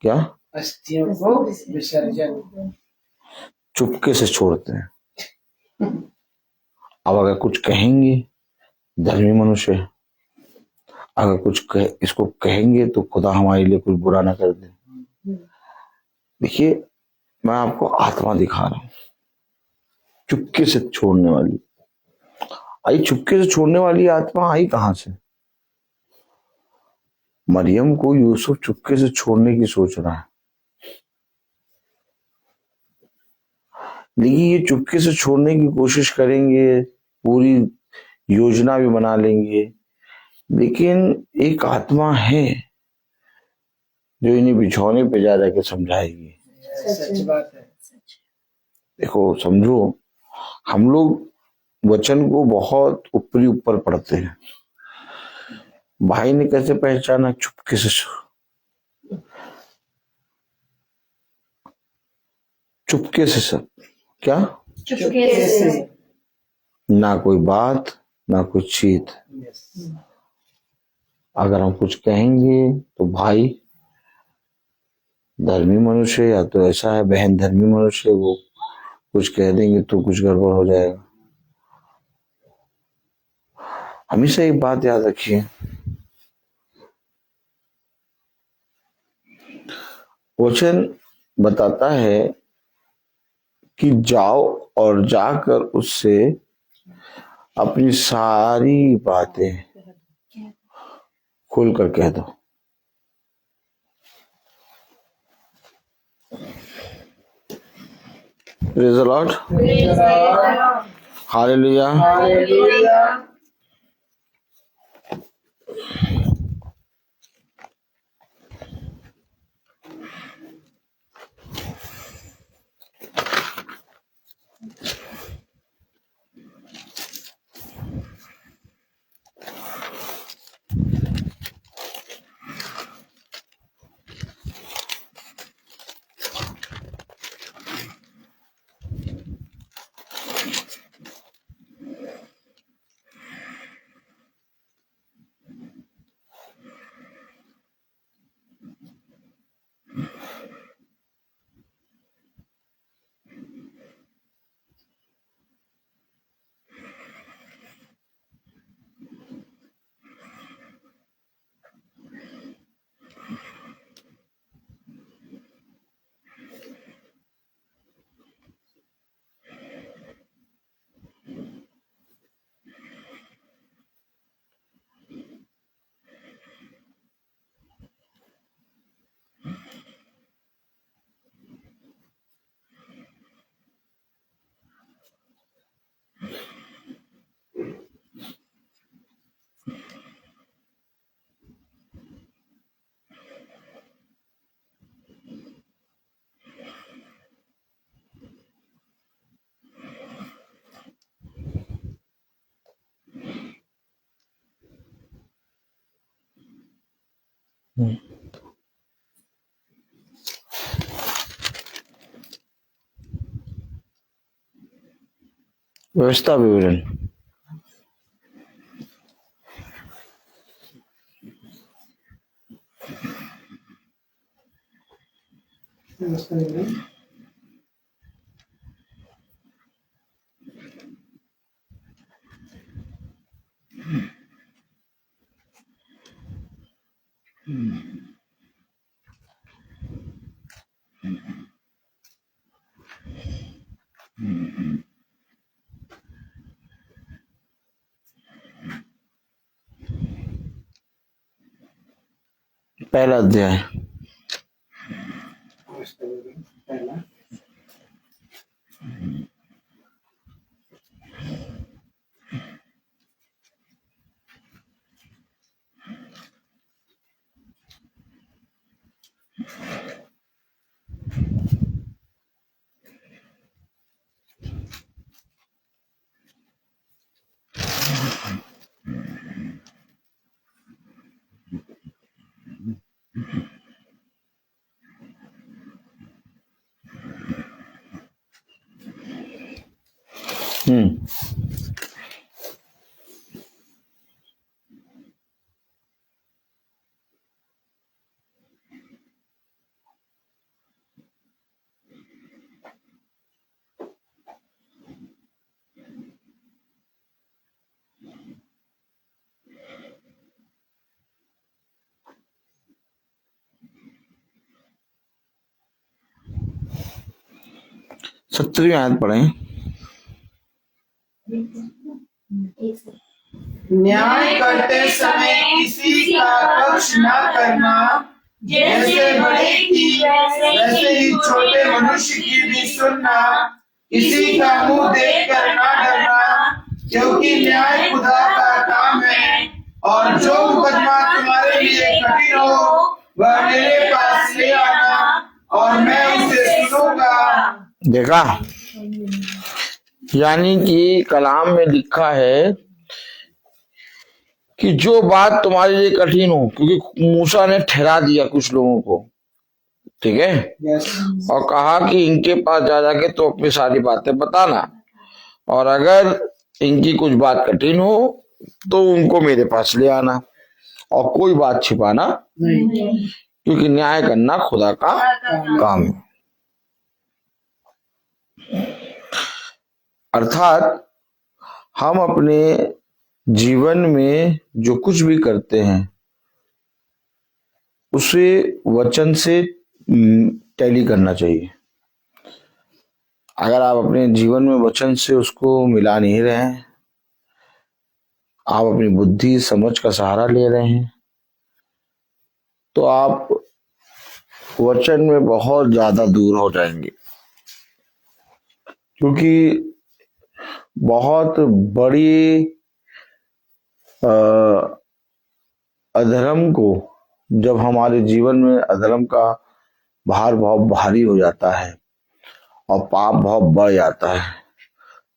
क्या अस्थियों को विसर्जन, चुपके से छोड़ते हैं। अब अगर कुछ कहेंगे, धर्मी मनुष्य है, अगर इसको कहेंगे तो खुदा हमारे लिए कुछ बुरा ना कर दे। देखिए, मैं आपको आत्मा दिखा रहा हूं, चुपके से छोड़ने वाली। आई चुपके से छोड़ने वाली आत्मा आई कहां से? मरियम को यूसुफ चुपके से छोड़ने की सोच रहा है, लेकिन ये चुपके से छोड़ने की कोशिश करेंगे, पूरी योजना भी बना लेंगे, लेकिन एक आत्मा है जो इन्हें बिछौने पे जा जाके समझाएगी। सच बात है। देखो, समझो, हम लोग वचन को बहुत ऊपर पढ़ते हैं। भाई ने कैसे पहचाना? चुपके से, चुपके से सब, क्या चुपके से, ना कोई बात, ना कोई चीत। अगर हम कुछ कहेंगे तो भाई धर्मी मनुष्य, या तो ऐसा है बहन धर्मी मनुष्य, वो कुछ कह देंगे तो कुछ गड़बड़ हो जाएगा। हमेशा एक बात याद रखिए, वचन बताता है कि जाओ और जाकर उससे अपनी सारी बातें खोलकर कह दो। Praise the Lord, hallelujah. Hallelujah. व्यवस्था विवरण, पहला अध्याय। हम्म सत्तरवीं आयत पढ़े। एक से न्याय करते समय किसी का पक्ष न करना, जैसे बड़े की वैसे ही छोटे मनुष्य की भी सुनना, किसी का मुंह देखकर न डरना, क्योंकि न्याय खुदा का काम है। और जो मुकदमा तुम्हारे लिए कठिन हो वह मेरे पास ले आना और मैं उसे सुनूंगा। देखा, यानी कि कलाम में लिखा है कि जो बात तुम्हारे लिए कठिन हो, क्योंकि मूसा ने ठहरा दिया कुछ लोगों को, ठीक है, और कहा कि इनके पास जा जाके तो अपनी सारी बातें बताना, और अगर इनकी कुछ बात कठिन हो तो उनको मेरे पास ले आना, और कोई बात छिपाना नहीं, क्योंकि न्याय करना खुदा का काम है। अर्थात हम अपने जीवन में जो कुछ भी करते हैं उसे वचन से टैली करना चाहिए। अगर आप अपने जीवन में वचन से उसको मिला नहीं रहे हैं, आप अपनी बुद्धि समझ का सहारा ले रहे हैं, तो आप वचन में बहुत ज्यादा दूर हो जाएंगे, क्योंकि बहुत बड़ी अधर्म को, जब हमारे जीवन में अधर्म का भार बहुत भारी हो जाता है और पाप बहुत बढ़ जाता है,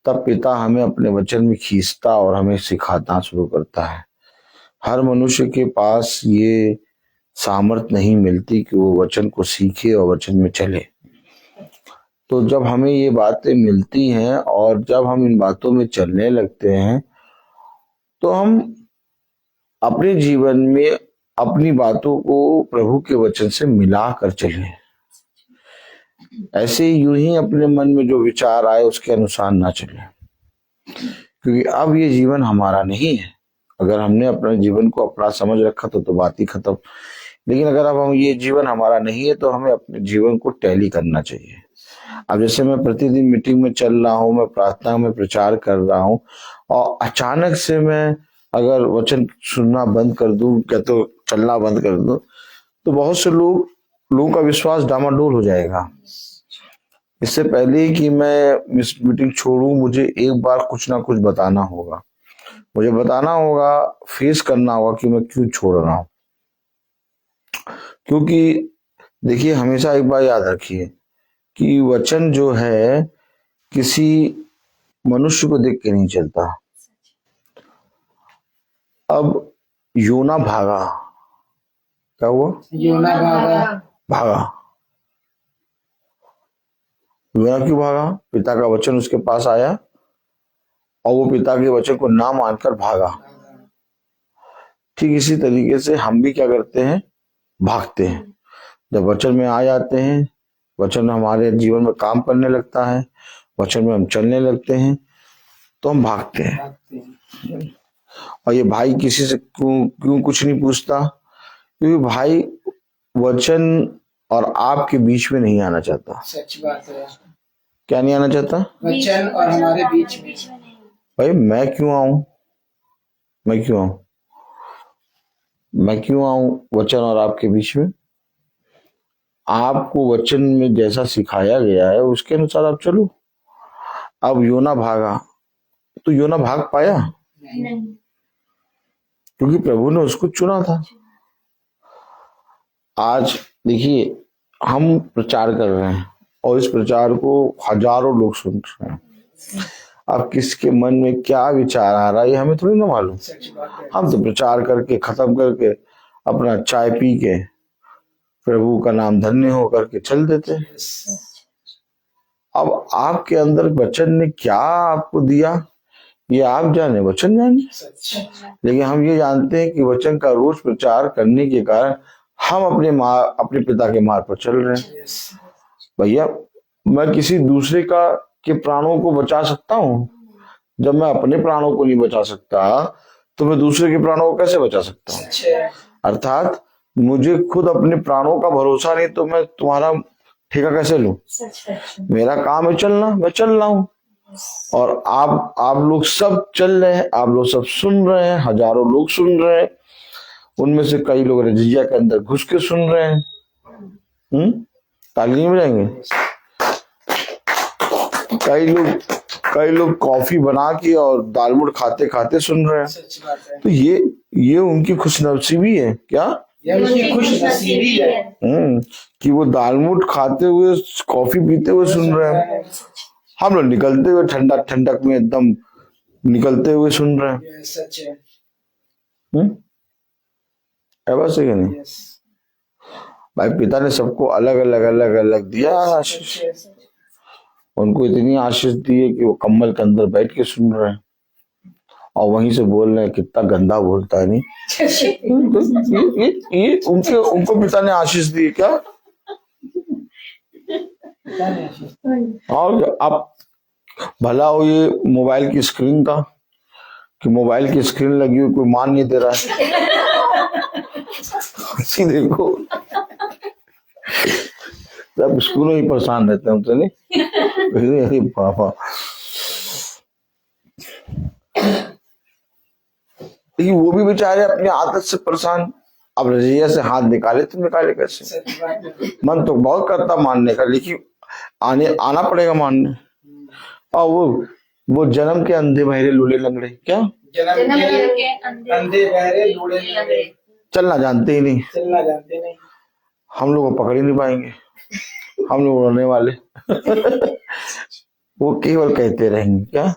तब पिता हमें अपने वचन में खींचता और हमें सिखाना शुरू करता है। हर मनुष्य के पास ये सामर्थ नहीं मिलती कि वो वचन को सीखे और वचन में चले। तो जब हमें ये बातें मिलती हैं और जब हम इन बातों में चलने लगते हैं, तो हम अपने जीवन में अपनी बातों को प्रभु के वचन से मिला कर चलें। ऐसे यूं ही अपने मन में जो विचार आए उसके अनुसार ना चलें, क्योंकि अब ये जीवन हमारा नहीं है। अगर हमने अपने जीवन को अपना समझ रखा तो बात ही खत्म। लेकिन अगर अब हम ये जीवन हमारा नहीं है तो हमें अपने जीवन को टैली करना चाहिए। अब जैसे मैं प्रतिदिन मीटिंग में चल रहा हूँ, मैं प्रार्थना में प्रचार कर रहा हूँ, और अचानक से मैं अगर वचन सुनना बंद कर दूं, क्या तो चलना बंद कर दूं, तो बहुत से लोगों का विश्वास डामाडोल हो जाएगा। इससे पहले कि मैं मीटिंग छोड़ूं, मुझे एक बार कुछ ना कुछ बताना होगा, मुझे बताना होगा, फेस करना होगा कि मैं क्यों छोड़ रहा हूं। क्योंकि देखिए, हमेशा एक बार याद रखिए कि वचन जो है किसी मनुष्य को देख के नहीं चलता। अब योना भागा, क्या हुआ? योना भागा। योना क्यों भागा? पिता का वचन उसके पास आया और वो पिता के वचन को ना मानकर भागा। ठीक इसी तरीके से हम भी क्या करते हैं? भागते हैं। जब वचन में आ जाते हैं, वचन हमारे जीवन में काम करने लगता है, वचन में हम चलने लगते हैं, तो हम भागते हैं। और ये भाई किसी से क्यों कुछ नहीं पूछता? क्योंकि भाई वचन और आपके बीच में नहीं आना चाहता। सच बात है। क्या नहीं आना चाहता? वचन और हमारे बीच में। भाई मैं क्यों आऊं? मैं क्यों आऊं वचन और आपके बीच में? आपको वचन में जैसा सिखाया गया है उसके अनुसार आप चलो। अब योना भागा, तो योना भाग पाया नहीं। क्योंकि प्रभु ने उसको चुना था। आज देखिए हम प्रचार कर रहे हैं और इस प्रचार को हजारों लोग सुन रहे हैं। अब किसके मन में क्या विचार आ रहा है ये हमें थोड़ी ना मालूम। सच बात है। हम तो प्रचार करके खत्म करके अपना चाय पी के प्रभु का नाम धन्य हो करके चल देते हैं। अब आपके अंदर वचन ने क्या आपको दिया ये आप जाने, वचन जाने। सच। लेकिन हम ये जानते हैं कि वचन का रोज प्रचार करने के कारण हम अपने पिता के मार्ग पर चल रहे हैं। भैया मैं किसी दूसरे के प्राणों को बचा सकता हूँ? जब मैं अपने प्राणों को नहीं बचा सकता तो मैं दूसरे के प्राणों को कैसे बचा सकता हूँ? सच है। अर्थात मुझे खुद अपने प्राणों का भरोसा नहीं तो मैं तुम्हारा ठेका कैसे लूं? मेरा काम है चलना, मैं चल रहा हूं और आप लोग सब चल रहे हैं, आप लोग सब सुन रहे हैं, हजारों लोग सुन रहे हैं। उनमें से कई लोग रजिया के अंदर घुस के सुन रहे हैं। ताली नहीं बजाएंगे? कई लोग कॉफी बना के और दाल मुड़ खाते खाते सुन रहे हैं। सच बात है। तो ये उनकी खुशनसीबी है क्या? यह उसकी खुश नसीबी है। कि वो दालमूट खाते हुए कॉफी पीते हुए सुन रहे हैं। हम लोग निकलते हुए ठंडक में एकदम निकलते हुए सुन रहे हैं। यह सच है। ऐसा है नहीं? यस। भाई पिता ने सबको अलग दिया आशीष। उनको इतनी आशीष दी है कि वो कम्बल के अंदर बैठ के सुन रहे हैं और वहीं से बोल रहे हैं कितना गंदा बोलता है नहीं। ये उनको पिता ने आशीष दी क्या? और अब भला हो ये मोबाइल की स्क्रीन का कि मोबाइल की स्क्रीन लगी हुई कोई मान नहीं दे रहा है। देखो सब स्कूल में ही परेशान रहते हैं तो नहीं। अरे पापा लेकिन वो भी बेचारे अपनी आदत से परेशान। अब रजिया से हाथ निकाले तो निकाले कैसे? मन तो बहुत करता मानने का लेकिन आना पड़ेगा मानने। और वो जन्म के अंधे बहरे लूले लंगड़े क्या? जन्म के अंधे बहरे लूले लंगड़े चलना जानते ही नहीं। चलना जानते नहीं। हम लोग को पकड़ ही नहीं पाएंगे, हम लोग उड़ने वाले। वो केवल कहते रहेंगे क्या?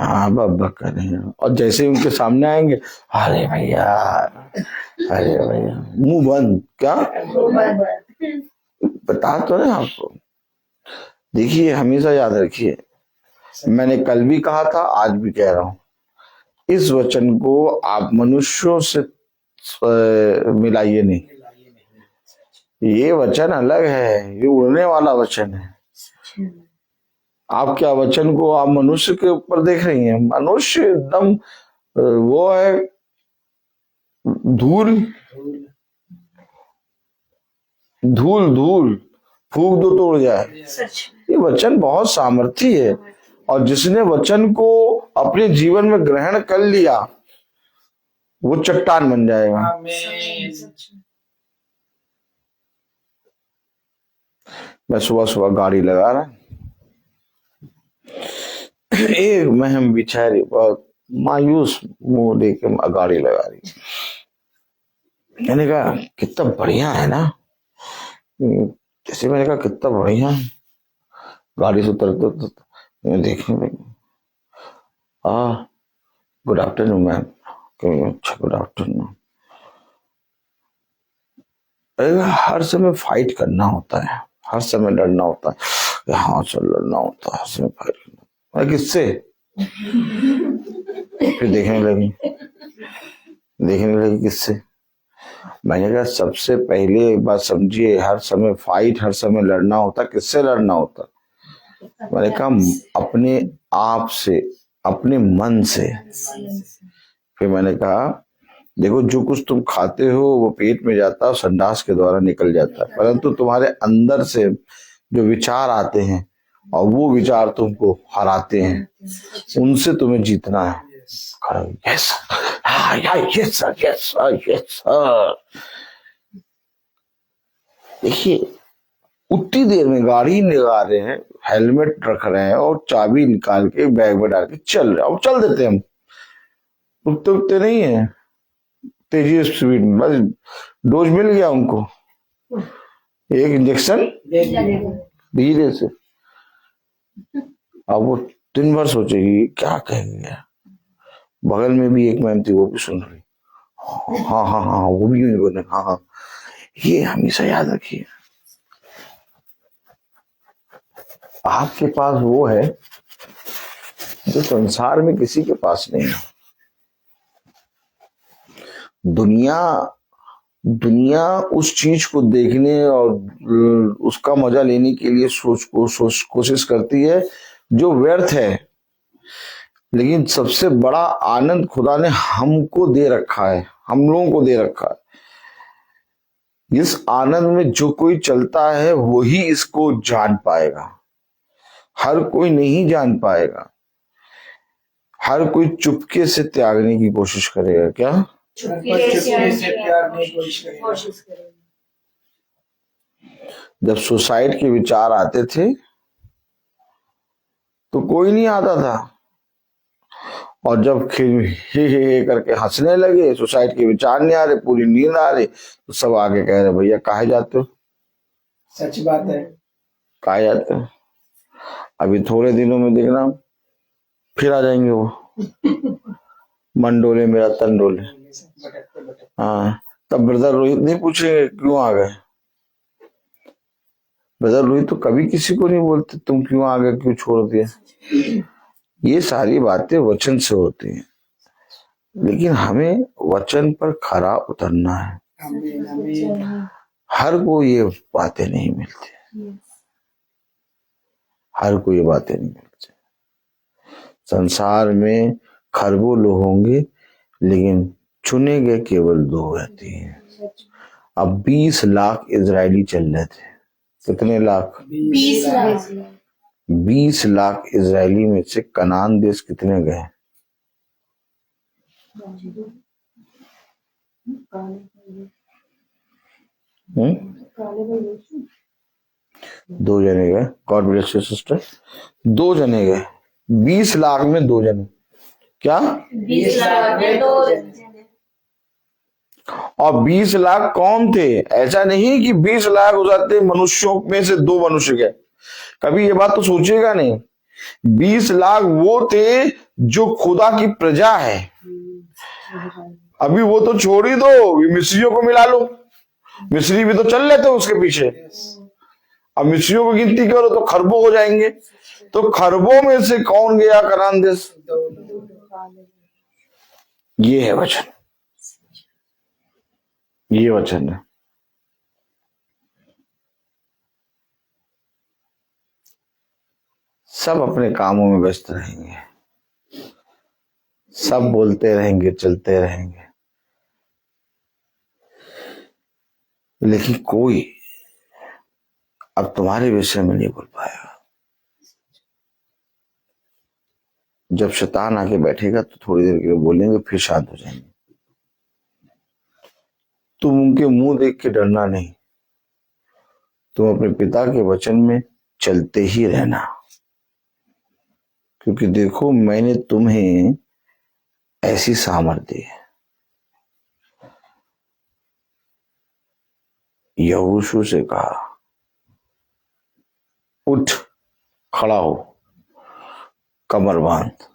हाँ बाबा करेंगे और जैसे ही उनके सामने आएंगे अरे भैया मुंह बंद क्या? बता तो रहे आपको। देखिए हमेशा याद रखिए, मैंने कल भी कहा था आज भी कह रहा हूं, इस वचन को आप मनुष्यों से मिलाइए नहीं। ये वचन अलग है, ये उड़ने वाला वचन है। आप क्या वचन को आप मनुष्य के ऊपर देख रही हैं? मनुष्य एकदम वो है धूल फूंक दो तो उड़ जाए। ये वचन बहुत सामर्थी है और जिसने वचन को अपने जीवन में ग्रहण कर लिया वो चट्टान बन जाएगा। मैं सुबह गाड़ी लगा रहा, एक महम बिचारी बहुत मायूस मुंह लेके गाड़ी लगा रही। मैंने कहा कितना बढ़िया है ना, जैसे मैंने कहा कितना बढ़िया है। गाड़ी से उतरते देखने लगी, गुड आफ्टरनून मैम। अच्छा गुड आफ्टरनून। हर समय फाइट करना होता है, हर समय लड़ना होता है। हाँ चल लड़ना होता है, हर समय फाइट करना। किससे? फिर देखने लगी किससे? मैंने कहा सबसे पहले एक बात समझिए, हर समय फाइट, हर समय लड़ना होता। किससे लड़ना होता? मैंने कहा अपने आप से, अपने मन से। फिर मैंने कहा देखो जो कुछ तुम खाते हो वो पेट में जाता है, संडास के द्वारा निकल जाता है, परंतु तुम्हारे अंदर से जो विचार आते हैं और वो विचार तुमको हराते हैं, उनसे तुम्हें जीतना है। Yes sir. देखिए उतनी देर में गाड़ी लगा रहे हैं, हेलमेट रख रहे हैं और चाबी निकाल के बैग में डाल के चल रहे हैं। अब चल देते हम, उठते उठते नहीं है, तेजी स्पीड में। बस डोज मिल गया उनको, एक इंजेक्शन धीरे से। अब वो दिन भर सोचेगी क्या कहेंगे। बगल में भी एक मैम थी, वो भी सुन रही, हाँ हाँ हाँ, वो भी यूं बोले हाँ हाँ। ये हमेशा याद रखिए, आपके पास वो है जो संसार में किसी के पास नहीं है। दुनिया उस चीज को देखने और उसका मजा लेने के लिए कोशिश करती है जो व्यर्थ है, लेकिन सबसे बड़ा आनंद खुदा ने हमको दे रखा है, हम लोगों को दे रखा है। इस आनंद में जो कोई चलता है वही इसको जान पाएगा, हर कोई नहीं जान पाएगा। हर कोई चुपके से त्यागने की कोशिश करेगा। क्या चुपके से त्यागने की कोशिश करेगा। जब सुसाइड के विचार आते थे तो कोई नहीं आता था, और जब हे करके हंसने लगे, सुसाइड के विचार नहीं आ रहे, पूरी नींद आ रही, तो सब आगे कह रहे भैया काहे जाते हो। सच बात है, काहे जाते हो। अभी थोड़े दिनों में देखना फिर आ जाएंगे वो, मन डोले मेरा तन डोले। हाँ, तब ब्रदर रोहित नहीं पूछेंगे क्यों आ गए। ब्रदर रोहित तो कभी किसी को नहीं बोलते तुम क्यों आ गए, क्यों छोड़ दिया। ये सारी बातें वचन से होती हैं, लेकिन हमें वचन पर खरा उतरना है। हर को ये बातें नहीं मिलती, हर को ये बातें नहीं मिलती। संसार में खरबों लोग होंगे, लेकिन चुने गए केवल 2 रहती हैं। अब 20 लाख इजरायली चल रहे थे। कितने लाख? 20 लाख। 20 लाख इजरायली में से कनान देश कितने गए? दो जने गए। God bless you sister. 2 जने गए, 20 लाख में 2 जने। क्या? 20 लाख में 2 जने। और 20 लाख कौन थे? ऐसा नहीं कि 20 लाख हो जाते मनुष्यों में से 2 मनुष्य गए, कभी ये बात तो सोचिएगा नहीं। 20 लाख वो थे जो खुदा की प्रजा है। अभी वो तो छोड़ ही दो, मिस्रियों को मिला लो, मिस्री भी तो चल रहे थे उसके पीछे। अब मिस्रियों को गिनती करो तो खरबों हो जाएंगे। तो खरबों में से कौन गया कनान देश? ये है वचन, ये वचन है। सब अपने कामों में व्यस्त रहेंगे, सब बोलते रहेंगे, चलते रहेंगे, लेकिन कोई अब तुम्हारे विषय में नहीं बोल पाएगा। जब शैतान आके बैठेगा तो थोड़ी देर के लिए बोलेंगे, फिर शांत हो जाएंगे। तुम उनके मुंह देख के डरना नहीं, तुम अपने पिता के वचन में चलते ही रहना, क्योंकि देखो मैंने तुम्हें ऐसी सामर्थ्य दी है। यहोशू से कहा उठ, खड़ा हो, कमर बांध।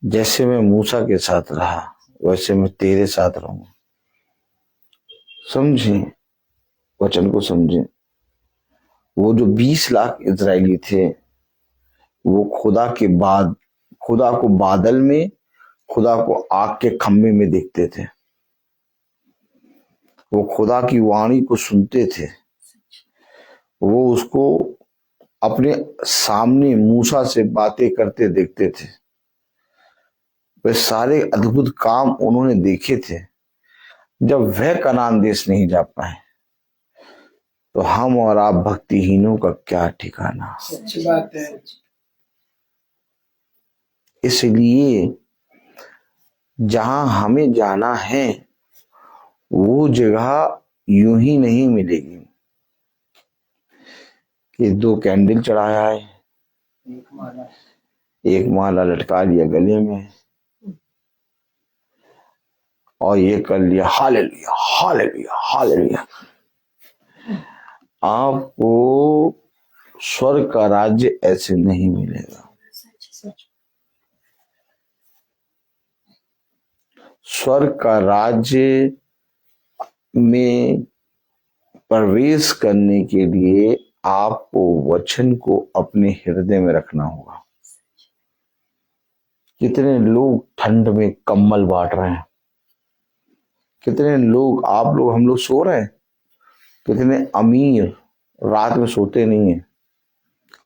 जैसे मैं मूसा के साथ रहा वैसे मैं तेरे साथ रहूंगा। समझे, वचन को समझे। वो जो 20 लाख इजरायली थे, वो खुदा को बादल में, खुदा को आग के खम्भे में देखते थे। वो खुदा की वाणी को सुनते थे, वो उसको अपने सामने मूसा से बातें करते देखते थे। वे सारे अद्भुत काम उन्होंने देखे थे। जब वह कनान देश नहीं जा पाए तो हम और आप भक्तिहीनों का क्या ठिकाना। सच बात है। इसलिए जहां हमें जाना है वो जगह यूं ही नहीं मिलेगी। कि 2 कैंडल चढ़ाया है, एक माला लटका लिया गले में और ये कर लिया हालेलुया हालेलुया हालेलुया। आपको स्वर्ग का राज्य ऐसे नहीं मिलेगा। स्वर्ग का राज्य में प्रवेश करने के लिए आपको वचन को अपने हृदय में रखना होगा। कितने लोग ठंड में कंबल बांट रहे हैं, कितने लोग, आप लोग, हम लोग सो रहे हैं, कितने अमीर रात में सोते नहीं है,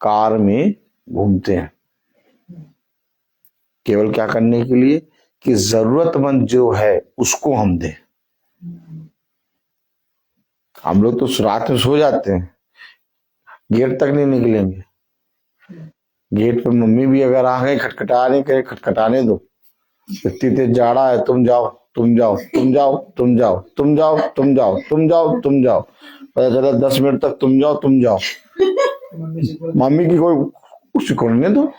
कार में घूमते हैं, केवल क्या करने के लिए कि जरूरतमंद जो है उसको हम दें। हम लोग तो रात में सो जाते हैं, गेट तक नहीं निकलेंगे। गेट पर मम्मी भी अगर आ गई खटखटाने के, खटखटाने दो, इतनी तेज जाड़ा है, तुम जाओ तुम जाओ तुम जाओ तुम जाओ तुम जाओ तुम जाओ तुम जाओ तुम जाओ, पता चला 10 मिनट तक तुम जाओ तुम जाओ। मम्मी की कोई कुछ करने दो।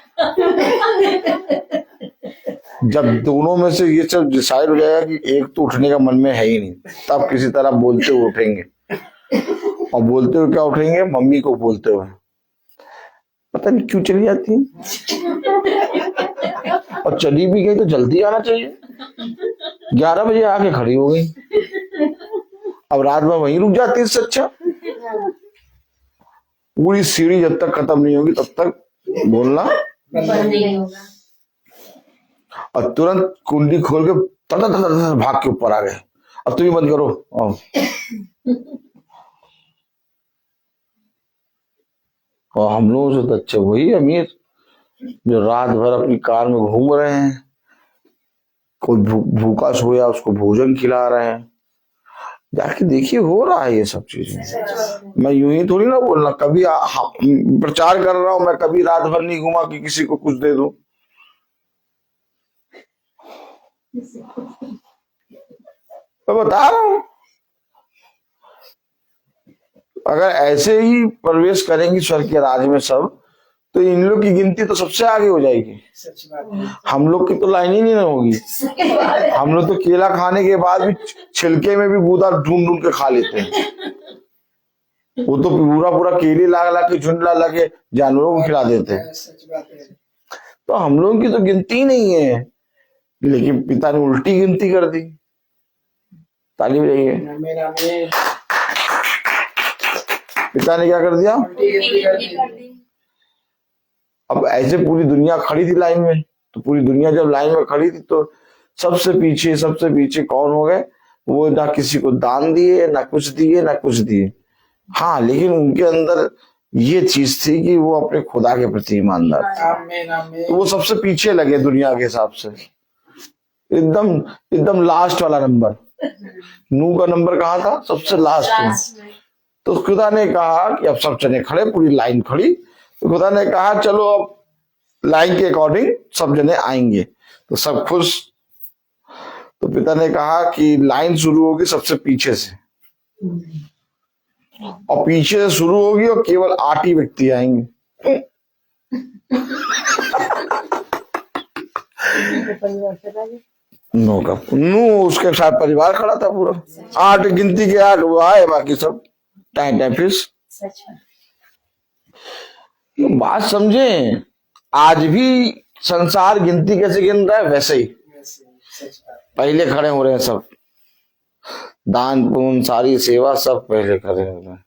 जब दोनों में से ये सब डिसाइड हो जाएगा कि एक तो उठने का मन में है ही नहीं, तब किसी तरह बोलते हुए उठेंगे। और बोलते हुए क्या उठेंगे? मम्मी को बोलते हुए, पता नहीं क्यों चली जाती है, और चली भी गई तो जल्दी आना चाहिए। 11 बजे आके खड़ी हो गई, अब रात भर वहीं रुक जाती है। इससे अच्छा पूरी सीढ़ी जब तक खत्म नहीं होगी तब तक बोलना और तुरंत कुंडी खोल के तड़ भाग के ऊपर आ गए। अब तुम ही बंद करो। और हम लोगों से तो अच्छे वही अमीर जो रात भर अपनी कार में घूम रहे हैं, कोई भूखा सोया उसको भोजन खिला रहे हैं। जाके देखिए हो रहा है ये सब चीजें। मैं यूं ही थोड़ी ना बोलना, कभी प्रचार कर रहा हूं मैं, कभी रात भर नहीं घुमा कि किसी को कुछ दे दूं। मैं बता रहा हूं, अगर ऐसे ही प्रवेश करेंगे स्वर्ग के राज में सब, तो इन लोग की गिनती तो सबसे आगे हो जाएगी। हम लोग की तो लाइन ही नहीं होगी। हम लोग तो केला खाने के बाद भी छिलके में भी गूदा ढूंढ ढूंढ के खा लेते हैं। वो तो पूरा पूरा केले ला के झुंड ला के जानवरों को खिला देते हैं। तो हम लोगों की तो गिनती नहीं है, लेकिन पिता ने उल्टी गिनती कर दी। ताली बजाइए। पिता ने क्या कर दिया? अब ऐसे पूरी दुनिया खड़ी थी लाइन में, तो पूरी दुनिया जब लाइन में खड़ी थी तो सबसे पीछे कौन हो गए? वो ना किसी को दान दिए, ना कुछ दिए, ना कुछ दिए। हाँ, लेकिन उनके अंदर ये चीज थी कि वो अपने खुदा के प्रति ईमानदार थे। तो वो सबसे पीछे लगे दुनिया के हिसाब से, एकदम लास्ट वाला नंबर। नूह का नंबर कहाँ था? सबसे लास्ट में। तो खुदा ने कहा कि अब सब जने खड़े, पूरी लाइन खड़ी। तो खुदा ने कहा चलो अब लाइन के अकॉर्डिंग सब जने आएंगे। तो सब खुश। तो पिता ने कहा कि लाइन शुरू होगी सबसे पीछे से, और पीछे से शुरू होगी और केवल 8 ही व्यक्ति आएंगे। नू उसके साथ परिवार खड़ा था पूरा, 8 गिनती के 8 वो आए, बाकी सब टाइम फिश। तो बात समझे, आज भी संसार गिनती कैसे गिन रहा है वैसे ही पहले खड़े हो रहे हैं सब। दान पुण्य सारी सेवा सब पहले खड़े हो रहे हैं।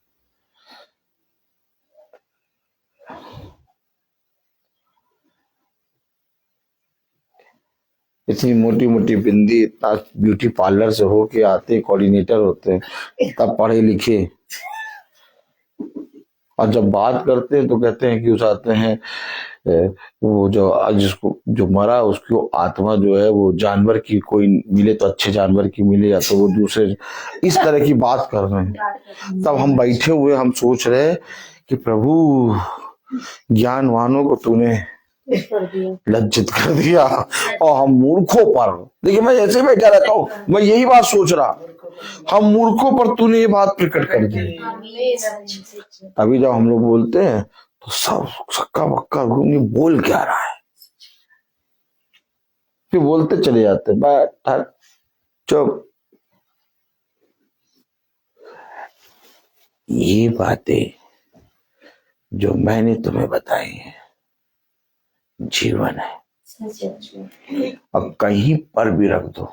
इतनी मोटी मोटी बिंदी, इतना ब्यूटी पार्लर से होके आते, कोऑर्डिनेटर होते हैं, तब पढ़े लिखे, और जब बात करते हैं तो कहते हैं कि उस आते हैं वो जिसको जो मरा उसकी आत्मा जो है वो जानवर की कोई मिले तो अच्छे जानवर की मिले, या तो वो दूसरे, इस तरह की बात कर रहे हैं। तब हम बैठे हुए हम सोच रहे कि प्रभु ज्ञानवानों को तूने लज्जित कर दिया। और हम मूर्खों पर, देखिए मैं ऐसे बैठा रहता हूँ, मैं यही बात सोच रहा, हम मूर्खों पर तूने ये बात प्रकट कर दी। अभी जब हम लोग बोलते हैं तो सब सक्का बक्का घूम, बोल क्या रहा है, फिर बोलते चले जाते, बैठ चुप। ये बातें जो मैंने तुम्हें बताई है जीवन है। अब कहीं पर भी रख दो,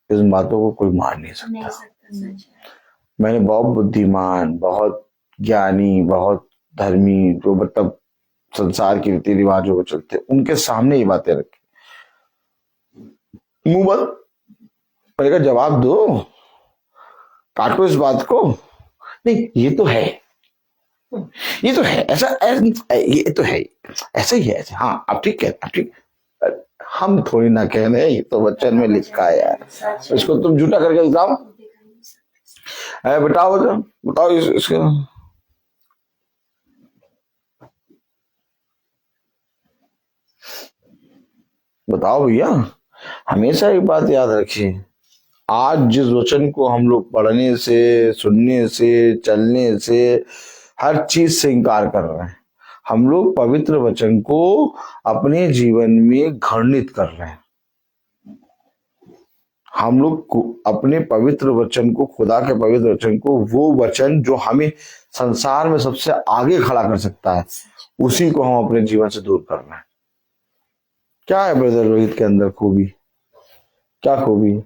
इस बातों को कोई मार नहीं सकता। मैंने बहुत बुद्धिमान, बहुत ज्ञानी, बहुत धर्मी, जो मतलब संसार के रीति रिवाजों को चलते, उनके सामने ये बातें रखी, मुंह बंद, मैंने कहा जवाब दो, काटो इस बात को। नहीं ये तो है, ये तो है ऐसा, ये तो है ऐसा ही है ऐसा। हाँ अब ठीक है, अब ठीक, हम थोड़ी ना कह रहे, ये तो वचन में लिखा है यार, इसको तुम झूठा करके बताओ, बताओ बताओ इसके। बताओ भैया, हमेशा एक बात याद रखिए, आज जिस वचन को हम लोग पढ़ने से, सुनने से, चलने से, हर चीज से इनकार कर रहे हैं, हम लोग पवित्र वचन को अपने जीवन में घृणित कर रहे हैं। हम लोग अपने पवित्र वचन को, खुदा के पवित्र वचन को, वो वचन जो हमें संसार में सबसे आगे खड़ा कर सकता है, उसी को हम अपने जीवन से दूर कर रहे हैं। क्या है ब्रदर रोहित के अंदर खूबी, क्या खूबी है?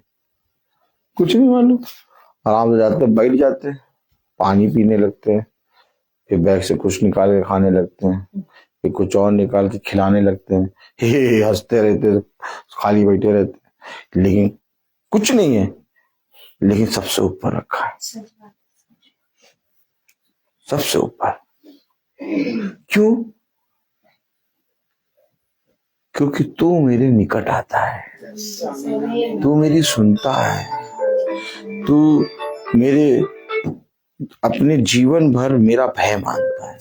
कुछ नहीं मालूम। आराम से जाते बैठ जाते, पानी पीने लगते हैं, फिर बैग से कुछ निकाल के खाने लगते हैं, फिर कुछ और निकाल के खिलाने लगते हैं, हे हंसते रहते, खाली बैठे रहते, लेकिन कुछ नहीं है, लेकिन सबसे ऊपर रखा है, सबसे ऊपर। क्यों? क्योंकि तू मेरे निकट आता है, तू मेरी सुनता है, तू मेरे अपने जीवन भर मेरा भय मानता है।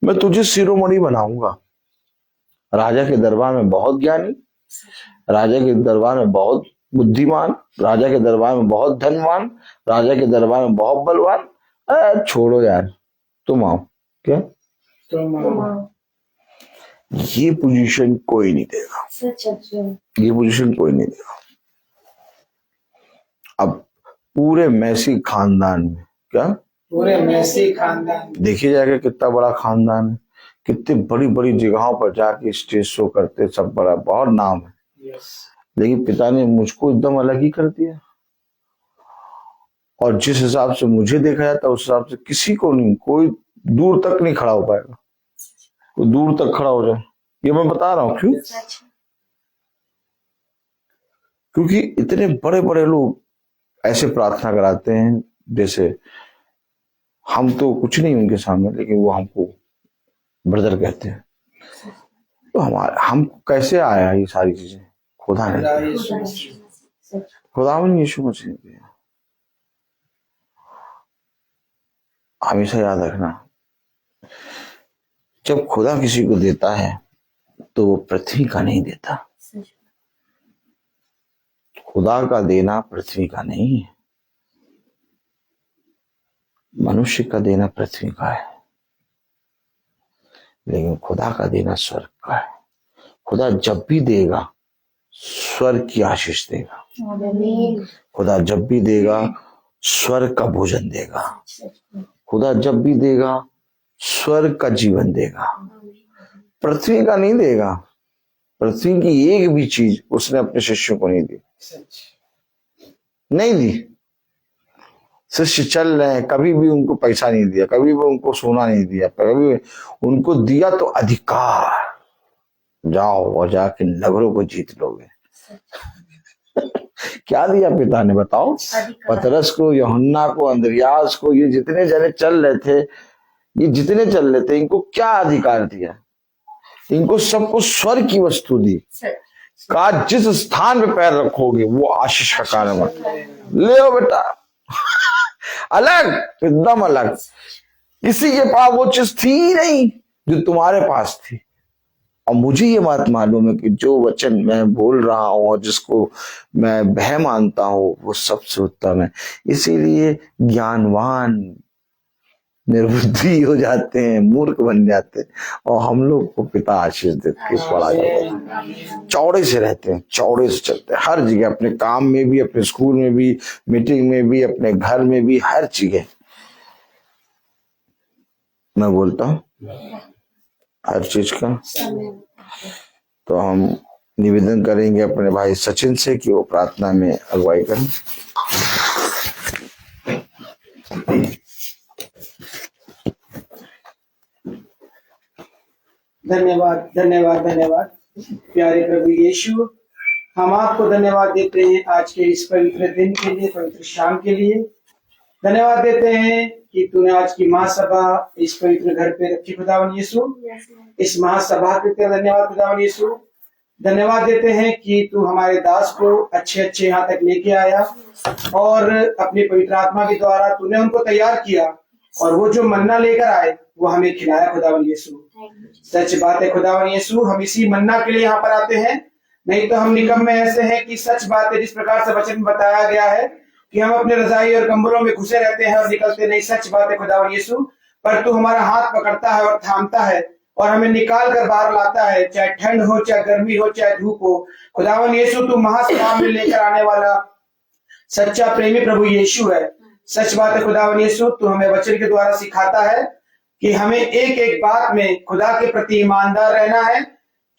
मैं तुझे शिरोमणि बनाऊंगा। राजा के दरबार में बहुत ज्ञानी, राजा के दरबार में बहुत बुद्धिमान, राजा के दरबार में बहुत धनवान, राजा के दरबार में बहुत बलवान, छोड़ो यार, तुम आओ। क्या तुम आओ? ये पोजीशन कोई नहीं देगा, ये पोजीशन कोई नहीं देगा। अब पूरे मैसी खानदान में, क्या पूरे मैसी खानदान, देखिए जाएगा कितना बड़ा खानदान है, कितनी बड़ी बड़ी जगहों पर जाके स्टेज शो करते, सब बड़ा बहुत नाम है, लेकिन पिता ने मुझको एकदम अलग ही कर दिया। और जिस हिसाब से मुझे देखा जाता है उस हिसाब से किसी को नहीं, कोई दूर तक नहीं खड़ा हो पाएगा, कोई दूर तक खड़ा हो जाए, ये मैं बता रहा हूं। क्यों? क्योंकि इतने बड़े बड़े लोग ऐसे प्रार्थना कराते हैं जैसे हम तो कुछ नहीं उनके सामने, लेकिन वो हमको ब्रदर कहते हैं। तो हम कैसे आया ये सारी चीजें? खुदा ने, खुदावन यीशु मसीह ने दिया। हमेशा याद रखना, जब खुदा किसी को देता है तो वो पृथ्वी का नहीं देता। खुदा का देना पृथ्वी का नहीं है, मनुष्य का देना पृथ्वी का है, लेकिन खुदा का देना स्वर्ग का है। खुदा जब भी देगा स्वर्ग की आशीष देगा, खुदा जब भी देगा स्वर्ग का भोजन देगा, खुदा जब भी देगा स्वर्ग का जीवन देगा, पृथ्वी का नहीं देगा। पृथ्वी की एक भी चीज उसने अपने शिष्यों को नहीं दी, नहीं दी। शिष्य चल रहे हैं, कभी भी उनको पैसा नहीं दिया, कभी भी उनको सोना नहीं दिया, कभी उनको दिया तो अधिकार, जाओ और जाके नगरों को जीत लोगे। क्या दिया पिता ने बताओ? पतरस को, यूहन्ना को, अंद्रियास को, ये जितने जने चल रहे थे, ये जितने चल रहे थे, इनको क्या अधिकार दिया? इनको सबको स्वर्ग की वस्तु दी। कहा जिस स्थान पे पैर रखोगे वो आशीष का कारण बन। ले आओ बेटा, अलग, एकदम अलग। किसी के पास वो चीज थी ही नहीं जो तुम्हारे पास थी। और मुझे ये बात मालूम है कि जो वचन मैं बोल रहा हूँ और जिसको मैं वह मानता हूँ वो सबसे उत्तम है। इसीलिए ज्ञानवान निर्बुद्धि हो जाते हैं, मूर्ख बन जाते हैं, और हम लोग को पिता आशीष देते हैं, बड़ा जाता है। चौड़े से रहते हैं, चौड़े से चलते हैं हर जगह, अपने काम में भी, अपने स्कूल में भी, मीटिंग में भी, अपने घर में भी, हर जगह मैं बोलता हूँ हर चीज का। तो हम निवेदन करेंगे अपने भाई सचिन से कि वो प्रार्थना में अगुवाई करें। धन्यवाद धन्यवाद धन्यवाद प्यारे प्रभु यीशु, हम आपको धन्यवाद देते हैं आज के इस पवित्र दिन के लिए, पवित्र शाम के लिए। धन्यवाद देते हैं कि तूने आज की महासभा इस पवित्र घर पे रखी खुदावन यीशु। इस महासभा के लिए धन्यवाद खुदावन यीशु। धन्यवाद देते हैं कि तू हमारे दास को अच्छे अच्छे यहाँ तक लेके आया और अपनी पवित्र आत्मा के द्वारा तूने उनको तैयार किया, और वो जो मन्ना लेकर आए वो हमें खिलाया खुदावन यीशु। सच बात है खुदावन यीशु, हम इसी मन्ना के लिए यहाँ पर आते हैं, नहीं तो हम निकम्मे ऐसे हैं कि सच बात है जिस प्रकार से वचन में बताया गया है कि हम अपने रजाई और कंबलों में घुसे रहते हैं और निकलते नहीं। सच बात है खुदावन यीशु, पर तू हमारा हाथ पकड़ता है और थामता है और हमें निकाल कर बाहर लाता है, चाहे ठंड हो, चाहे गर्मी हो, चाहे धूप हो। खुदावन यीशु, तू महासभा में लेकर आने वाला सच्चा प्रेमी प्रभु यीशु है। सच बात है खुदावन यीशु, तू हमें वचन के द्वारा सिखाता है कि हमें एक एक बात में खुदा के प्रति ईमानदार रहना है,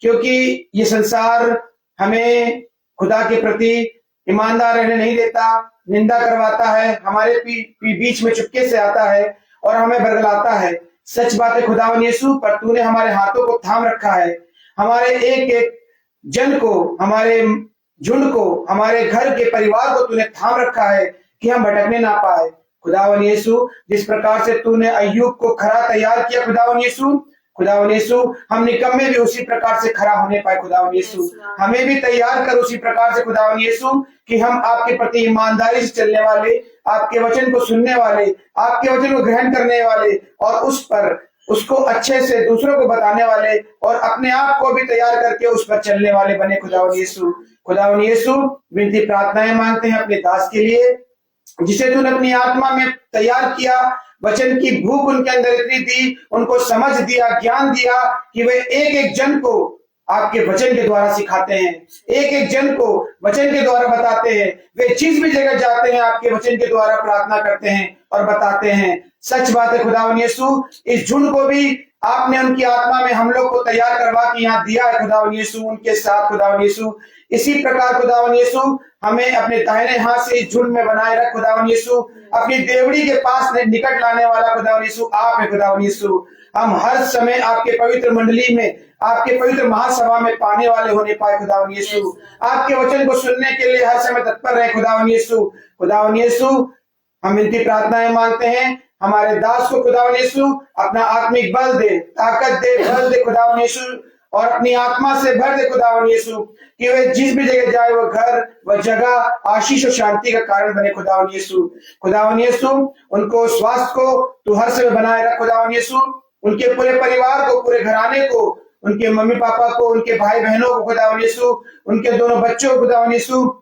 क्योंकि ये संसार हमें खुदा के प्रति ईमानदार रहने नहीं देता, निंदा करवाता है, हमारे बीच में चुपके से आता है और हमें बरगलाता है। सच बात है खुदावन यीशु, पर तूने हमारे हाथों को थाम रखा है, हमारे एक एक जन को, हमारे झुंड को, हमारे घर के परिवार को तूने थाम रखा है कि हम भटकने ना पाए। खुदावन यीशु, जिस प्रकार से तूने अय्यूब को खरा तैयार किया खुदावन यीशु, खुदावन यीशु, हम निकम्मे भी उसी प्रकार से खरा होने पाए खुदावन यीशु। हमें भी तैयार कर उसी प्रकार से खुदावन यीशु कि हम आपके प्रति ईमानदारी से चलने वाले, आपके वचन को सुनने वाले, आपके वचन को ग्रहण करने वाले और उस पर उसको अच्छे से दूसरों को बताने वाले और अपने आप को भी तैयार करके उस पर चलने वाले बने खुदावन यीशु। खुदावन यीशु, विनती प्रार्थनाएं मांगते हैं अपने दास के लिए, जिसे तूने अपनी आत्मा में तैयार किया, वचन की भूख उनके अंदर इतनी दी, उनको समझ दिया, ज्ञान दिया कि वे एक एक जन को आपके वचन के द्वारा सिखाते हैं, एक एक जन को वचन के द्वारा बताते हैं। वे जिस भी जगह जाते हैं आपके वचन के द्वारा प्रार्थना करते हैं और बताते हैं। सच बात है खुदावन यीशु, इस झुंड को भी आपने उनकी आत्मा में हम लोग को तैयार करवा के यहाँ दिया है खुदावन यीशु, उनके साथ खुदावन यीशु। इसी प्रकार खुदावन यीशु, हमें अपने दाहिने हाथ से इस झुंड में बनाए रख खुदावन यीशु, अपनी देवड़ी के पास निकट लाने वाला खुदावन यीशु आप है खुदावन यीशु। हम हर समय आपके पवित्र मंडली में, आपके पवित्र महासभा में पाने वाले होने पाए खुदावन यीशु। आपके वचन को सुनने के लिए हर समय तत्पर रहे खुदावन यीशु। खुदावन यीशु, हम इनकी प्रार्थनाएं मांगते हैं, हमारे दास को खुदावन यीशु अपना आत्मिक बल दे, ताकत दे, बल दे खुदावन यीशु, और अपनी आत्मा से भर दे खुदावन यीशु, कि वे जिस भी जगह जाए वो घर, वह जगह आशीष और शांति का कारण बने खुदावन यीशु। खुदावन यीशु, उनको स्वास्थ्य को तू हर समय बनाए रख खुदावन यीशु, उनके पूरे परिवार को, पूरे घराने को, उनके मम्मी पापा को, उनके भाई बहनों को खुदावन यीशु, उनके दोनों बच्चों को खुदावन यीशु,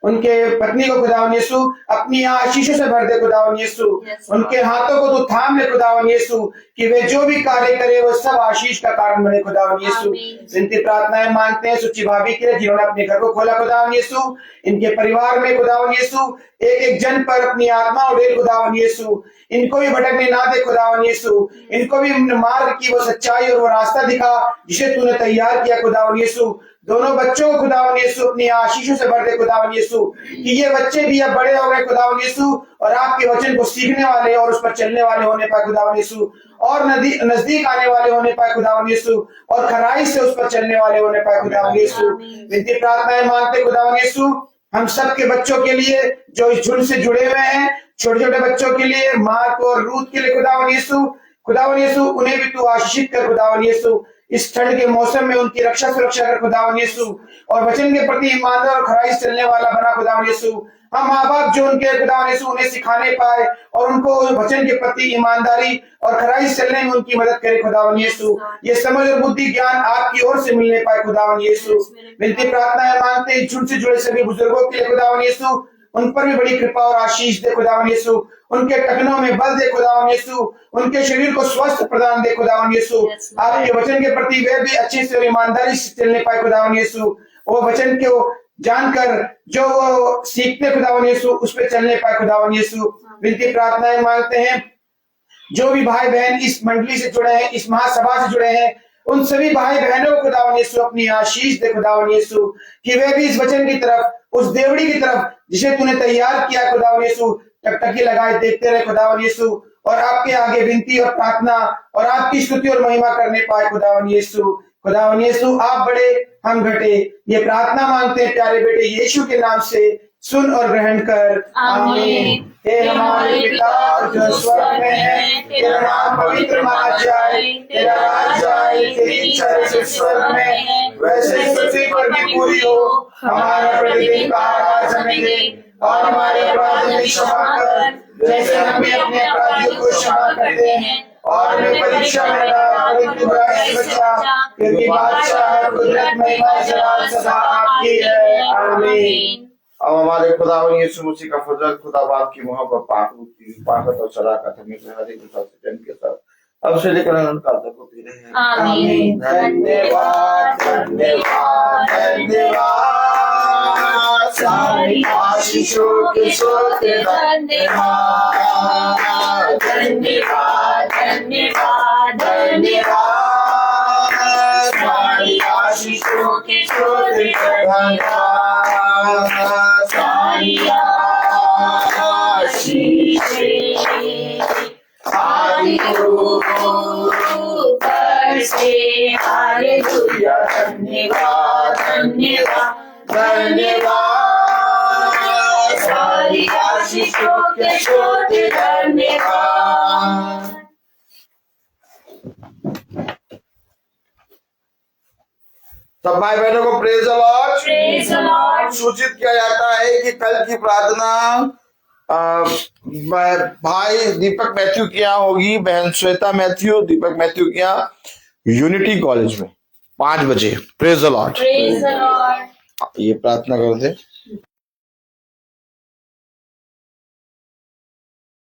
उनके पत्नी को खुदावन यीशु अपनी आशीषों से भर दे खुदावन यीशु। उनके हाथों को तू थाम ले खुदावन यीशु, कि वे जो भी कार्य करे वो सब आशीष का कारण बने खुदावन यीशु। इनकी प्रार्थनाएं मांगते हैं सुची भाभी के लिए, जिन्होंने अपने घर को खोला खुदावन यीशु। इनके परिवार में खुदावन यीशु एक एक जन पर अपनी आत्मा उड़े खुदावन यीशु, इनको भी भटकने ना दे खुदावन यीशु, इनको भी मार्ग की वो सच्चाई और वो रास्ता दिखा जिसे तूने तैयार किया खुदावन यीशु। दोनों बच्चों को खुदावन यीशु अपनी आशीषों से भर दे खुदावन यीशु, कि ये बच्चे भी अब बड़े हो गए खुदावन यीशु और आपके वचन को सीखने वाले और उस पर चलने वाले होने पाए खुदावन यीशु, और नजदीक आने वाले होने पाए खुदावन यीशु, और खराई से उस पर चलने वाले होने पाए खुदावन यीशु। विनती प्रार्थनाएं मांगते खुदावन यीशु हम सबके बच्चों के लिए जो इस झुंड से जुड़े हुए हैं, छोटे छोटे बच्चों के लिए, मार्क और रूथ के लिए खुदावन यीशु, खुदावन यीशु उन्हें भी तू आशीषित कर खुदावन यीशु। इस ठंड के मौसम में उनकी रक्षा सुरक्षा कर खुदावन यीशु, और वचन के प्रति ईमानदार और खराई से चलने वाला बना खुदावन यीशु। हम माँ बाप जो उनके खुदावन यीशु उन्हें सिखाने पाए और उनको वचन के प्रति ईमानदारी और खराई से चलने में उनकी मदद करे खुदावन यीशु। ये समझ और बुद्धि ज्ञान आपकी ओर से मिलने पाए खुदावन यीशु। विनती प्रार्थना है मांगते हैं झुंड से जुड़े सभी बुजुर्गों के लिए खुदावन यीशु, उन पर भी बड़ी कृपा और आशीष दे खुदावन यीशु। उनके टखनों में बल दे खुदावन यीशु, उनके शरीर को स्वस्थ प्रदान दे खुदावन यीशु। आपके वचन के प्रति वे भी अच्छे से और ईमानदारी से चलने पाए खुदावन यीशु। वो वचन को जानकर जो वो सीखते खुदावन यीशु उस पर चलने पाए खुदावन यीशु। विनती प्रार्थनाएं मांगते हैं जो भी भाई बहन इस मंडली से जुड़े हैं, इस महासभा से जुड़े हैं, उन सभी भाई बहनों को खुदावन यीशु अपनी आशीष दे खुदावन यीशु, कि वे भी इस वचन की तरफ, उस देवड़ी की तरफ जिसे तूने तैयार किया खुदावन यीशु, टकटकी लगाए देखते रहे खुदावन यीशु, और आपके आगे विनती और प्रार्थना और आपकी स्तुति और महिमा करने पाए खुदावन यीशु। खुदावन यीशु आप बड़े हम घटे, ये प्रार्थना मांगते हैं प्यारे बेटे यीशु के नाम से, सुन और ग्रहण कर, आमीन। हे हमारे पिता जो स्वर्ग में है, तेरा नाम पवित्र माना जाए, तेरा राज आए, तेरी इच्छा जैसे स्वर्ग में वैसे पृथ्वी पर भी पूरी हो। हमारा प्रतिदिन का आहार हमें दे और हमारे अपराध हमें क्षमा कर जैसे हम भी अपने अपराधियों को क्षमा करते हैं, और हमें परीक्षा में डाल परंतु बुराई से बचा, क्योंकि बादशाह कुदरत महिमा जलाल सदा आपकी है, आमीन। अब हमारे खुदावन यीशु मसीह का फजल, खुदा बाप की मोहब्बत, पाकत और सदाकत हमें हर एक जन के साथ अब से लेकर अनंत काल तक होती रहे, आमीन। धन्यवाद धन्यवाद धन्यवाद, सारी आशीषों के सोते धन्यवाद धन्यवाद धन्यवाद धन्यवाद, सारी आशीषों के सोते धन्यवाद, सारी आदि ऊपर से हालेलुया, धन्यवाद धन्यवाद धन्यवाद, सारी आशीषों के छोटे धन्यवाद। सब भाई बहनों को praise the Lord. Praise the Lord. सूचित किया जाता है कि कल की प्रार्थना भाई दीपक मैथ्यू के यहाँ होगी, बहन श्वेता मैथ्यू, दीपक मैथ्यू के यहाँ यूनिटी कॉलेज में 5 बजे। Praise the Lord. Praise the Lord. ये प्रार्थना करते